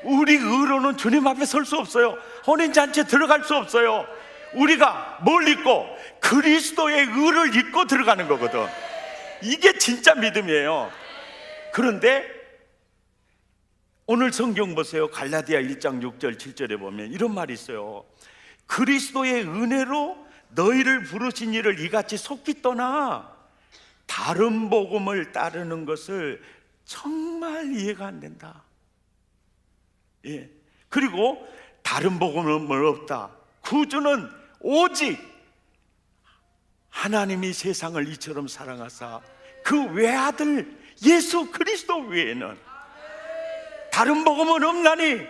우리 의로는 주님 앞에 설 수 없어요. 혼인잔치에 들어갈 수 없어요. 우리가 뭘 입고? 그리스도의 의를 입고 들어가는 거거든. 이게 진짜 믿음이에요. 그런데 오늘 성경 보세요. 갈라디아 1장 6절 7절에 보면 이런 말이 있어요. 그리스도의 은혜로 너희를 부르신 이를 이같이 속기 떠나 다른 복음을 따르는 것을 정말 이해가 안 된다. 예. 그리고 다른 복음은 없다. 구주는 오직 하나님이 세상을 이처럼 사랑하사 그 외아들 예수 그리스도 외에는 다른 복음은 없나니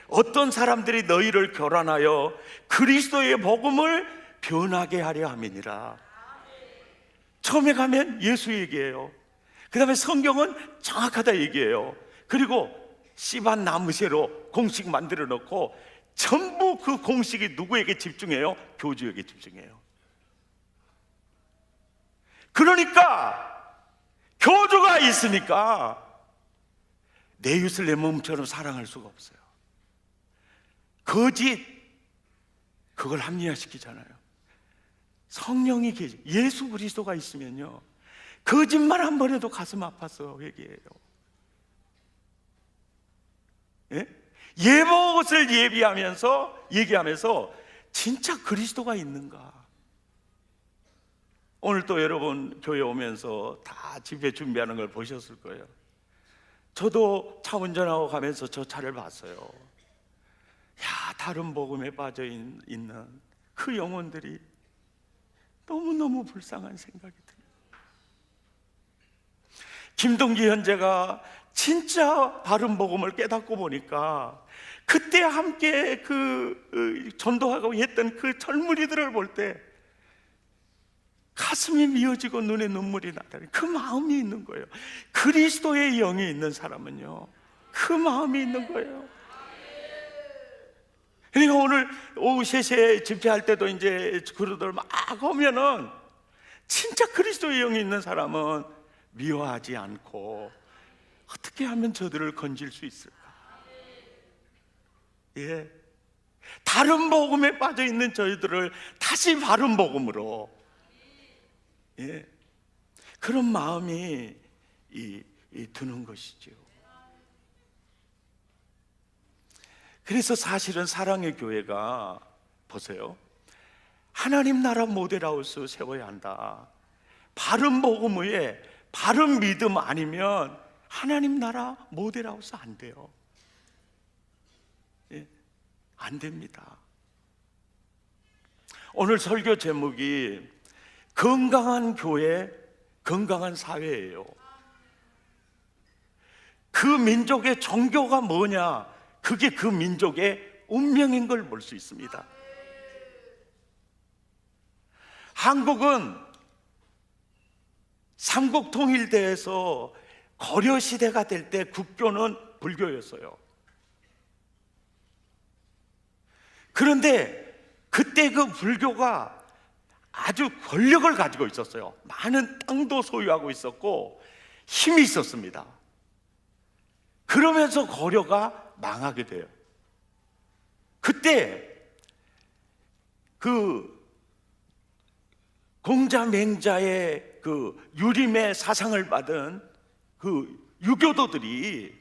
어떤 사람들이 너희를 교란하여 그리스도의 복음을 변하게 하려 함이니라. 처음에 가면 예수 얘기해요. 그 다음에 성경은 정확하다 얘기해요. 그리고 씨반 나무새로 공식 만들어 놓고 전부 그 공식이 누구에게 집중해요? 교주에게 집중해요. 그러니까 교주가 있으니까 내 이웃을 내 몸처럼 사랑할 수가 없어요. 거짓, 그걸 합리화시키잖아요. 성령이 계시, 예수 그리스도가 있으면요, 거짓말 한 번 해도 가슴 아파서 회개해요. 예? 예복을 얘기하면서 진짜 그리스도가 있는가? 오늘 또 여러분 교회 오면서 다 집회 준비하는 걸 보셨을 거예요. 저도 차 운전하고 가면서 저 차를 봤어요. 야, 다른 복음에 빠져 있는 그 영혼들이 너무너무 불쌍한 생각이 들어요. 김동기 형제가 진짜 바른 복음을 깨닫고 보니까 그때 함께 전도하고 했던 그 젊은이들을 볼 때 가슴이 미어지고 눈에 눈물이 나다니, 그 마음이 있는 거예요. 그리스도의 영이 있는 사람은요, 그 마음이 있는 거예요. 그러니까 오늘 오후 3시에 집회할 때도 이제 그러들 막 오면은 진짜 그리스도의 영이 있는 사람은 미워하지 않고 어떻게 하면 저들을 건질 수 있을까? 예, 다른 복음에 빠져 있는 저희들을 다시 바른 복음으로, 예, 그런 마음이 드는 것이죠. 그래서 사실은 사랑의 교회가 보세요, 하나님 나라 모델하우스 세워야 한다. 바른 복음 위에 바른 믿음 아니면 하나님 나라 모델하우스 안 돼요. 예, 안 됩니다. 오늘 설교 제목이 건강한 교회, 건강한 사회예요. 그 민족의 종교가 뭐냐, 그게 그 민족의 운명인 걸 볼 수 있습니다. 한국은 삼국 통일대에서 고려 시대가 될 때 국교는 불교였어요. 그런데 그때 그 불교가 아주 권력을 가지고 있었어요. 많은 땅도 소유하고 있었고 힘이 있었습니다. 그러면서 고려가 망하게 돼요. 그때 그 공자맹자의 그 유림의 사상을 받은 그 유교도들이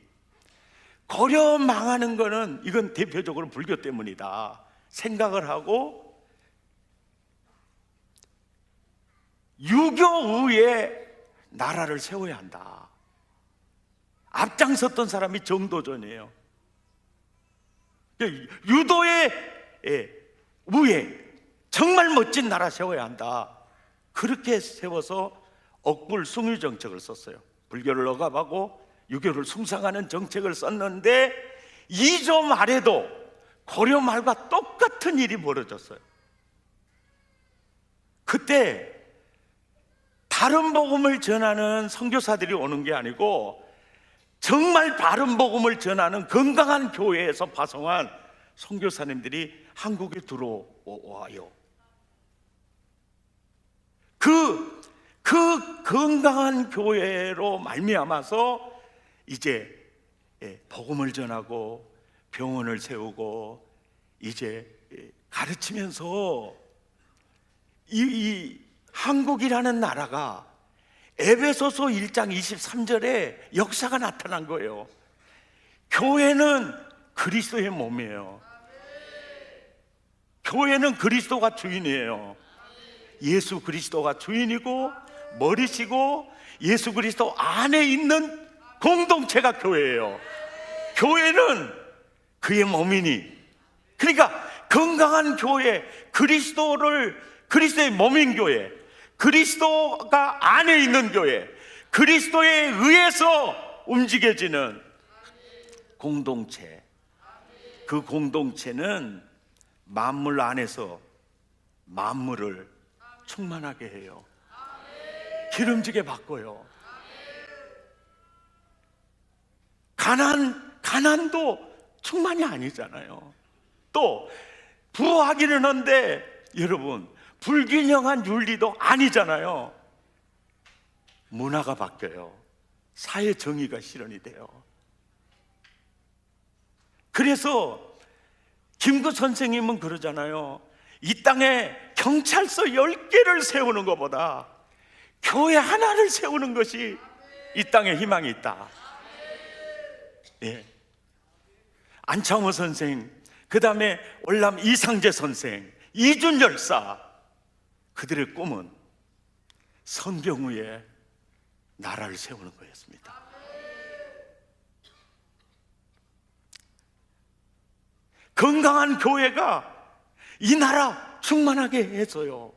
고려 망하는 거는 이건 대표적으로 불교 때문이다 생각을 하고 유교 위에 나라를 세워야 한다. 앞장섰던 사람이 정도전이에요. 유도의 위에 정말 멋진 나라 세워야 한다. 그렇게 세워서 억불 숭유 정책을 썼어요. 불교를 억압하고 유교를 숭상하는 정책을 썼는데 2조 말에도 고려 말과 똑같은 일이 벌어졌어요. 그때 다른 복음을 전하는 선교사들이 오는 게 아니고 정말 바른 복음을 전하는 건강한 교회에서 파송한 선교사님들이 한국에 들어와요. 그 건강한 교회로 말미암아서 이제 복음을 전하고 병원을 세우고 이제 가르치면서 이 한국이라는 나라가 에베소서 1장 23절에 역사가 나타난 거예요. 교회는 그리스도의 몸이에요. 교회는 그리스도가 주인이에요. 예수 그리스도가 주인이고 머리시고 예수 그리스도 안에 있는 공동체가 교회예요. 교회는 그의 몸이니. 그러니까 건강한 교회, 그리스도의 몸인 교회, 그리스도가 안에 있는 교회, 그리스도에 의해서 움직여지는 공동체. 그 공동체는 만물 안에서 만물을 충만하게 해요. 기름지게 바꿔요. 가난도 충만이 아니잖아요. 또 부하기는 한데 여러분, 불균형한 윤리도 아니잖아요. 문화가 바뀌어요. 사회 정의가 실현이 돼요. 그래서 김구 선생님은 그러잖아요. 이 땅에 경찰서 10개를 세우는 것보다 교회 하나를 세우는 것이 이 땅에 희망이 있다. 예. 안창호 선생, 그 다음에 월남 이상재 선생, 이준 열사, 그들의 꿈은 성경 위에 나라를 세우는 거였습니다. 건강한 교회가 이 나라 충만하게 해서요.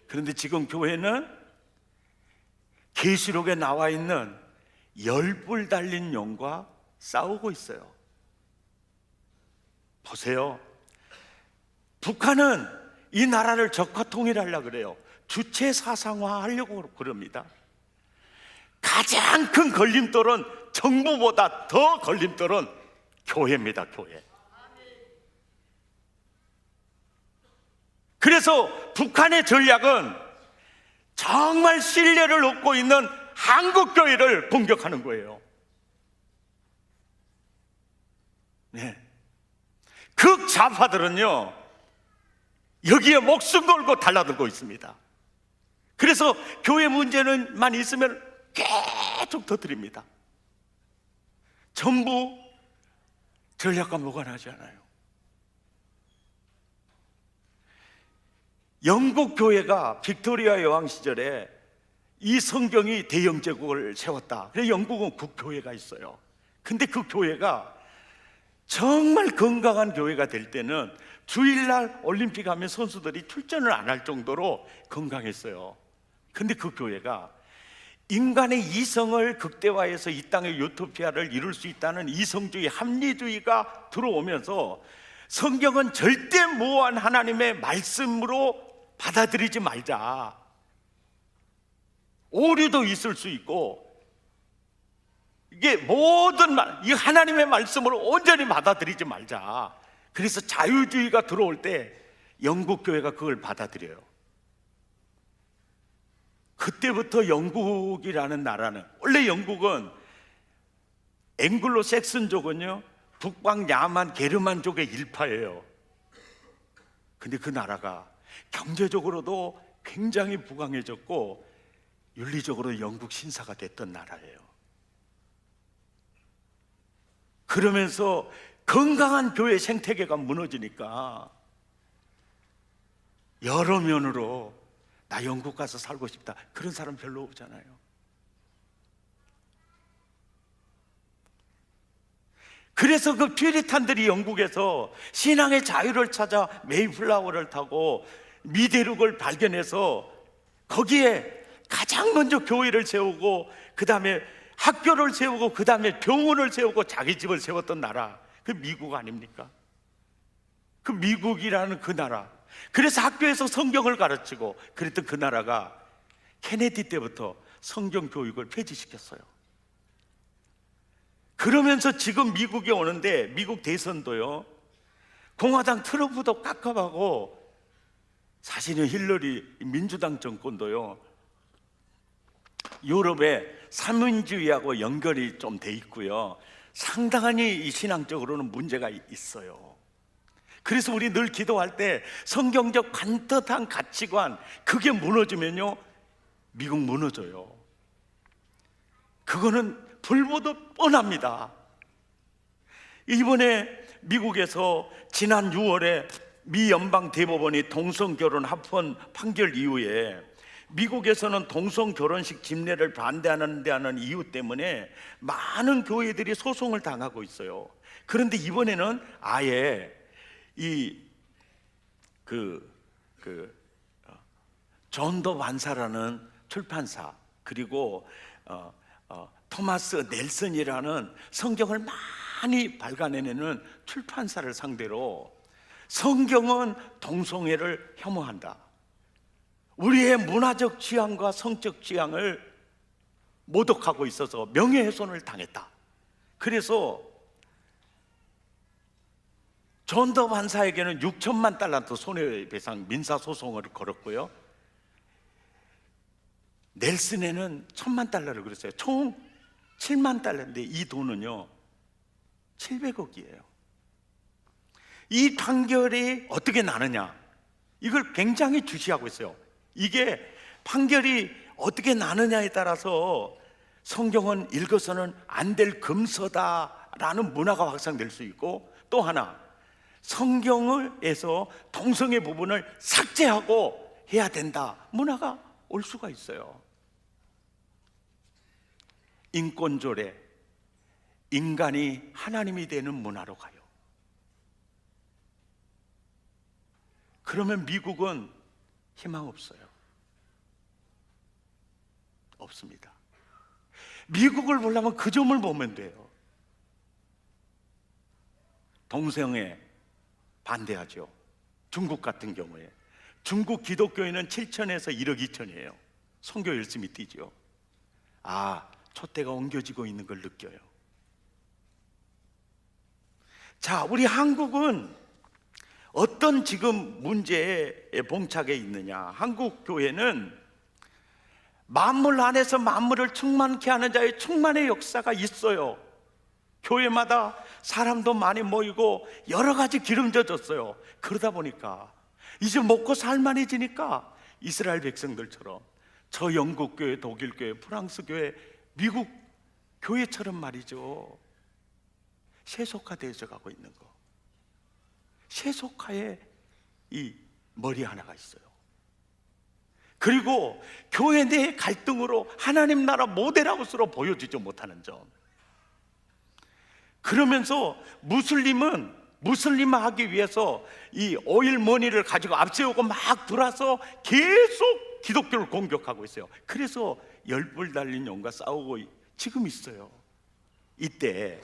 그런데 지금 교회는 계시록에 나와 있는 10뿔 달린 용과 싸우고 있어요. 보세요. 북한은 이 나라를 적화 통일하려고 그래요. 주체 사상화 하려고 그럽니다. 가장 큰 걸림돌은, 정부보다 더 걸림돌은 교회입니다. 교회. 그래서 북한의 전략은 정말 신뢰를 얻고 있는 한국교회를 공격하는 거예요. 네. 극좌파들은요, 여기에 목숨 걸고 달라들고 있습니다. 그래서 교회 문제는만 있으면 계속 터뜨립니다. 전부 전략과 무관하지 않아요. 영국 교회가 빅토리아 여왕 시절에 이 성경이 대영 제국을 세웠다. 그래서 영국은 국교회가 있어요. 근데 그 교회가 정말 건강한 교회가 될 때는 주일날 올림픽 하면 선수들이 출전을 안 할 정도로 건강했어요. 근데 그 교회가 인간의 이성을 극대화해서 이 땅의 유토피아를 이룰 수 있다는 이성주의, 합리주의가 들어오면서 성경은 절대 무한 하나님의 말씀으로 받아들이지 말자. 오류도 있을 수 있고, 이게 모든 이 하나님의 말씀으로 온전히 받아들이지 말자. 그래서 자유주의가 들어올 때 영국 교회가 그걸 받아들여요. 그때부터 영국이라는 나라는, 원래 영국은 앵글로 섹슨족은요, 북방 야만 게르만족의 일파예요. 근데 그 나라가 경제적으로도 굉장히 부강해졌고 윤리적으로 영국 신사가 됐던 나라예요. 그러면서 건강한 교회 생태계가 무너지니까 여러 면으로 나 영국 가서 살고 싶다, 그런 사람 별로 없잖아요. 그래서 그 퓨리탄들이 영국에서 신앙의 자유를 찾아 메이플라워를 타고 미대륙을 발견해서 거기에 가장 먼저 교회를 세우고, 그 다음에 학교를 세우고, 그 다음에 병원을 세우고 자기 집을 세웠던 나라, 그 미국 아닙니까? 그 미국이라는 그 나라, 그래서 학교에서 성경을 가르치고 그랬던 그 나라가 케네디 때부터 성경 교육을 폐지시켰어요. 그러면서 지금 미국에 오는데, 미국 대선도요, 공화당 트럼프도 깝깝하고, 사실은 힐러리 민주당 정권도요, 유럽의 삼민주의하고 연결이 좀 돼 있고요, 상당히 이 신앙적으로는 문제가 있어요. 그래서 우리 늘 기도할 때 성경적 반듯한 가치관, 그게 무너지면요, 미국 무너져요. 그거는 불보듯 뻔합니다. 이번에 미국에서 지난 6월에 미 연방 대법원이 동성 결혼 합헌 판결 이후에 미국에서는 동성 결혼식 집례를 반대하는 이유 때문에 많은 교회들이 소송을 당하고 있어요. 그런데 이번에는 아예 존더 반사라는 출판사, 그리고 토마스 넬슨이라는 성경을 많이 발간해내는 출판사를 상대로 성경은 동성애를 혐오한다, 우리의 문화적 취향과 성적 취향을 모독하고 있어서 명예훼손을 당했다. 그래서 존더 반사에게는 6천만 달란트 손해배상 민사소송을 걸었고요, 넬슨에는 1,000만 달러를 그랬어요. 총 7만 달러인데 이 돈은요 700억이에요. 이 판결이 어떻게 나느냐, 이걸 굉장히 주시하고 있어요. 이게 판결이 어떻게 나느냐에 따라서 성경은 읽어서는 안 될 금서다라는 문화가 확산될 수 있고, 또 하나 성경에서 동성애 부분을 삭제하고 해야 된다 문화가 올 수가 있어요. 인권조례, 인간이 하나님이 되는 문화로 가요. 그러면 미국은 희망 없어요. 없습니다. 미국을 보려면 그 점을 보면 돼요. 동성애 반대하죠. 중국 같은 경우에 중국 기독교인은 7천에서 1억 2천이에요. 선교 열심히 뛰죠. 촛대가 옮겨지고 있는 걸 느껴요. 자, 우리 한국은 어떤 지금 문제에 봉착해 있느냐. 한국 교회는 만물 안에서 만물을 충만케 하는 자의 충만의 역사가 있어요. 교회마다 사람도 많이 모이고 여러 가지 기름져졌어요. 그러다 보니까 이제 먹고 살만해지니까 이스라엘 백성들처럼 저 영국 교회, 독일 교회, 프랑스 교회, 미국 교회처럼 말이죠, 세속화되어져 가고 있는 거. 세속화에 이 머리 하나가 있어요. 그리고 교회 내 갈등으로 하나님 나라 모델하우스로 보여지지 못하는 점. 그러면서 무슬림은 무슬림하기 위해서 이 오일머니를 가지고 앞세우고 막 돌아서 계속 기독교를 공격하고 있어요. 그래서 열불 달린 영과 싸우고 지금 있어요. 이때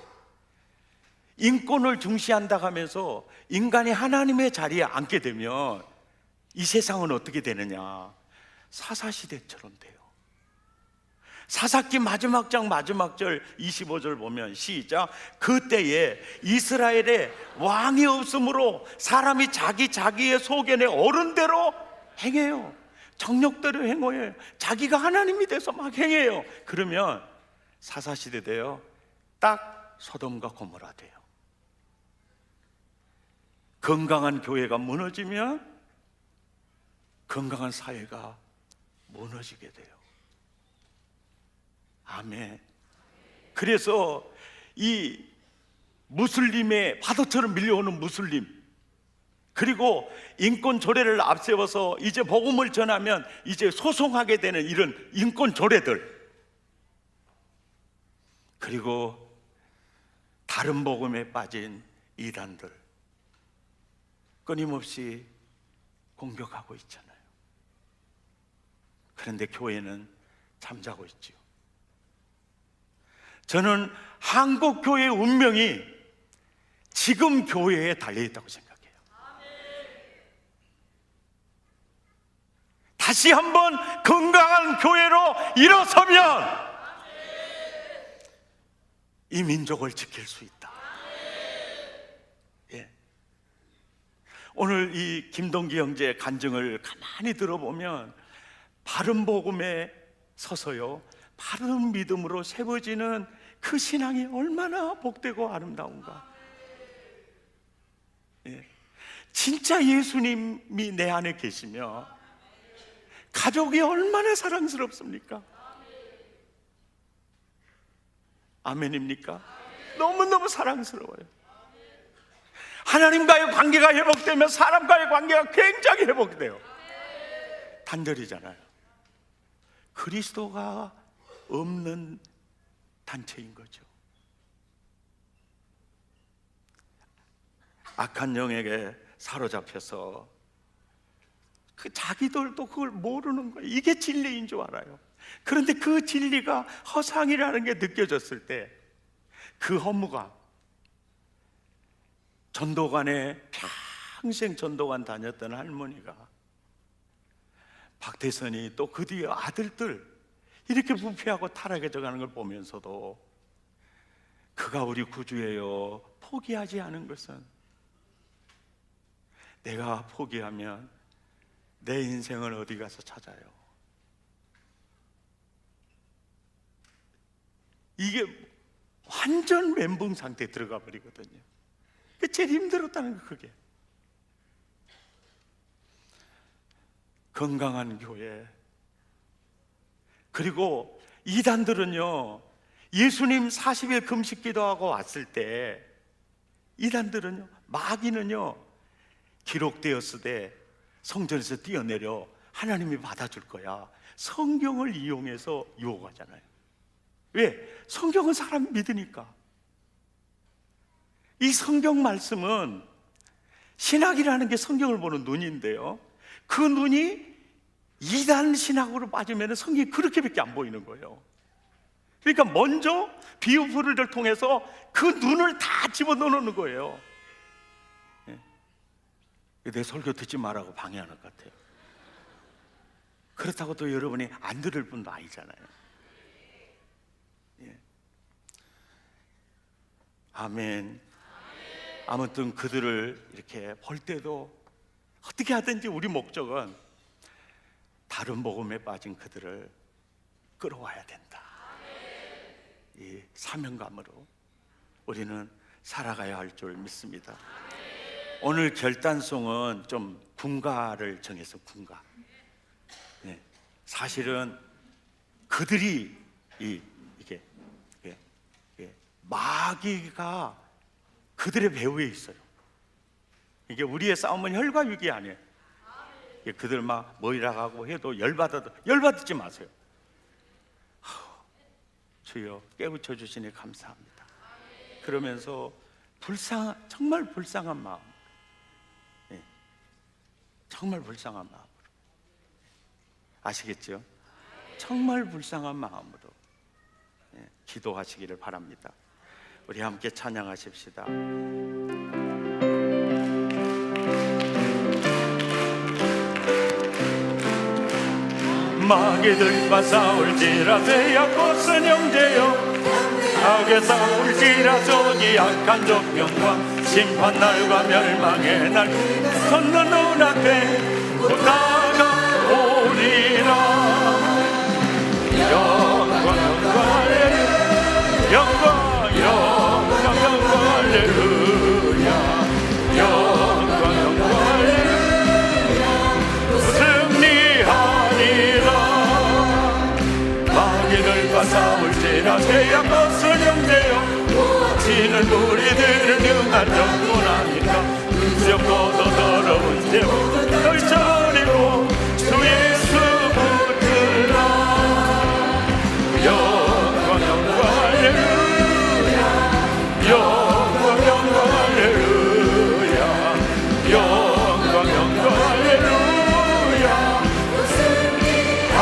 인권을 중시한다 하면서 인간이 하나님의 자리에 앉게 되면 이 세상은 어떻게 되느냐, 사사시대처럼 돼요. 사사기 마지막 장 마지막 절 25절 보면 시작. 그때에 이스라엘에 왕이 없으므로 사람이 자기의 소견의 어른대로 행해요. 정력대로 행해요. 자기가 하나님이 돼서 막 행해요. 그러면 사사시대 돼요. 딱 소돔과 고모라 돼요. 건강한 교회가 무너지면 건강한 사회가 무너지게 돼요. 아멘. 그래서 이 무슬림의 파도처럼 밀려오는 무슬림, 그리고 인권 조례를 앞세워서 이제 복음을 전하면 이제 소송하게 되는 이런 인권 조례들, 그리고 다른 복음에 빠진 이단들 끊임없이 공격하고 있잖아요. 그런데 교회는 잠자고 있지요. 저는 한국 교회의 운명이 지금 교회에 달려있다고 생각해요. 다시 한번 건강한 교회로 일어서면 이 민족을 지킬 수 있다. 예. 오늘 이 김동기 형제의 간증을 가만히 들어보면 바른 복음에 서서요, 바른 믿음으로 세워지는 그 신앙이 얼마나 복되고 아름다운가. 예. 진짜 예수님이 내 안에 계시며 가족이 얼마나 사랑스럽습니까? 아멘입니까? 너무너무 사랑스러워요. 하나님과의 관계가 회복되면 사람과의 관계가 굉장히 회복돼요. 단절이잖아요. 그리스도가 없는 단체인 거죠. 악한 영에게 사로잡혀서 그 자기들도 그걸 모르는 거예요. 이게 진리인 줄 알아요. 그런데 그 진리가 허상이라는 게 느껴졌을 때 그 허무가 전도관에 평생 전도관 다녔던 할머니가 박태선이 또 그 뒤에 아들들 이렇게 부패하고 타락해져 가는 걸 보면서도 그가 우리 구주예요 포기하지 않은 것은 내가 포기하면 내 인생을 어디 가서 찾아요. 이게 완전 멘붕 상태에 들어가 버리거든요. 그게 제일 힘들었다는 거. 그게 건강한 교회, 그리고 이단들은요 예수님 40일 금식 기도하고 왔을 때 이단들은요 마귀는요 기록되었으되 성전에서 뛰어내려 하나님이 받아줄 거야 성경을 이용해서 유혹하잖아요. 왜? 성경은 사람이 믿으니까. 이 성경 말씀은 신학이라는 게 성경을 보는 눈인데요 그 눈이 이단 신학으로 빠지면 성경이 그렇게밖에 안 보이는 거예요. 그러니까 먼저 비유풀을 통해서 그 눈을 다 집어넣는 거예요. 내 설교 듣지 말라고 방해하는 것 같아요. 그렇다고 또 여러분이 안 들을 분도 아니잖아요. 아멘. 아무튼 그들을 이렇게 볼 때도 어떻게 하든지 우리 목적은 다른 복음에 빠진 그들을 끌어와야 된다. 이 사명감으로 우리는 살아가야 할 줄 믿습니다. 오늘 결단송은 좀 군가를 정해서 군가. 네. 사실은 그들이 이게 마귀가 그들의 배후에 있어요. 이게 우리의 싸움은 혈과 육이 아니에요. 그들 막 모이라고 해도 열받지 마세요. 주여 깨우쳐 주시니 감사합니다. 그러면서 정말 불쌍한 마음, 정말 불쌍한 마음으로 아시겠죠? 정말 불쌍한 마음으로 기도하시기를 바랍니다. 우리 함께 찬양하십시다. 마귀들과 싸울지라 빼앗고선 형제여 악에 싸울지라 저기 악한 적병과 심판날과 멸망의 날 섰는 눈앞에 곧 다가오리라. 영광 할렐루야 영광 할렐루야 영광 할렐루야 승리하리라. 마귀들과 싸울지라 빼앗고선 형제여 지는 우리들은 능한 정권하니까 음식보다 더러운 죄보다 떨쳐버리고 주 예수 붙들라. 영광 할렐루야 영광 할렐루야 영광 할렐루야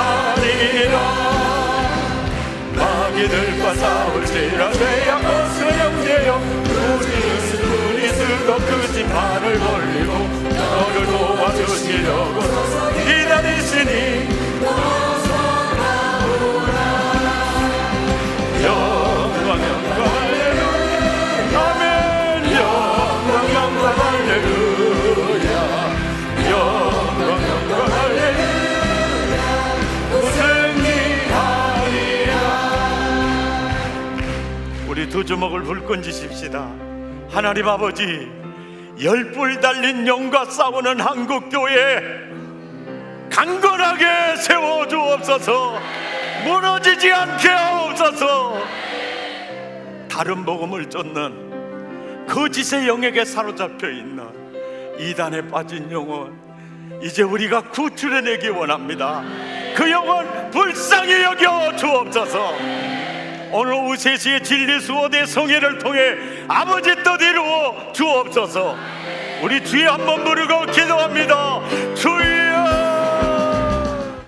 승리하리라. 마귀들과 싸울지라 빼앗고서 형제여 우리 스도 그 심판을 걸리고 너를 도와주시려고 기다리시니 영광 할렐루야 아멘 영광 할렐루야 영광 할렐루야 승리하리라. 우리 두 주먹을 불끈 쥐십시다. 하나님 아버지, 열불 달린 영과 싸우는 한국교회 강건하게 세워주옵소서. 무너지지 않게 하옵소서. 다른 복음을 쫓는 거짓의 영에게 사로잡혀 있는 이단에 빠진 영혼 이제 우리가 구출해내기 원합니다. 그 영혼 불쌍히 여겨 주옵소서. 오늘 우세시의 진리 수호대 성회를 통해 아버지 뜻 이루어 주옵소서. 우리 주여 한번 부르고 기도합니다. 주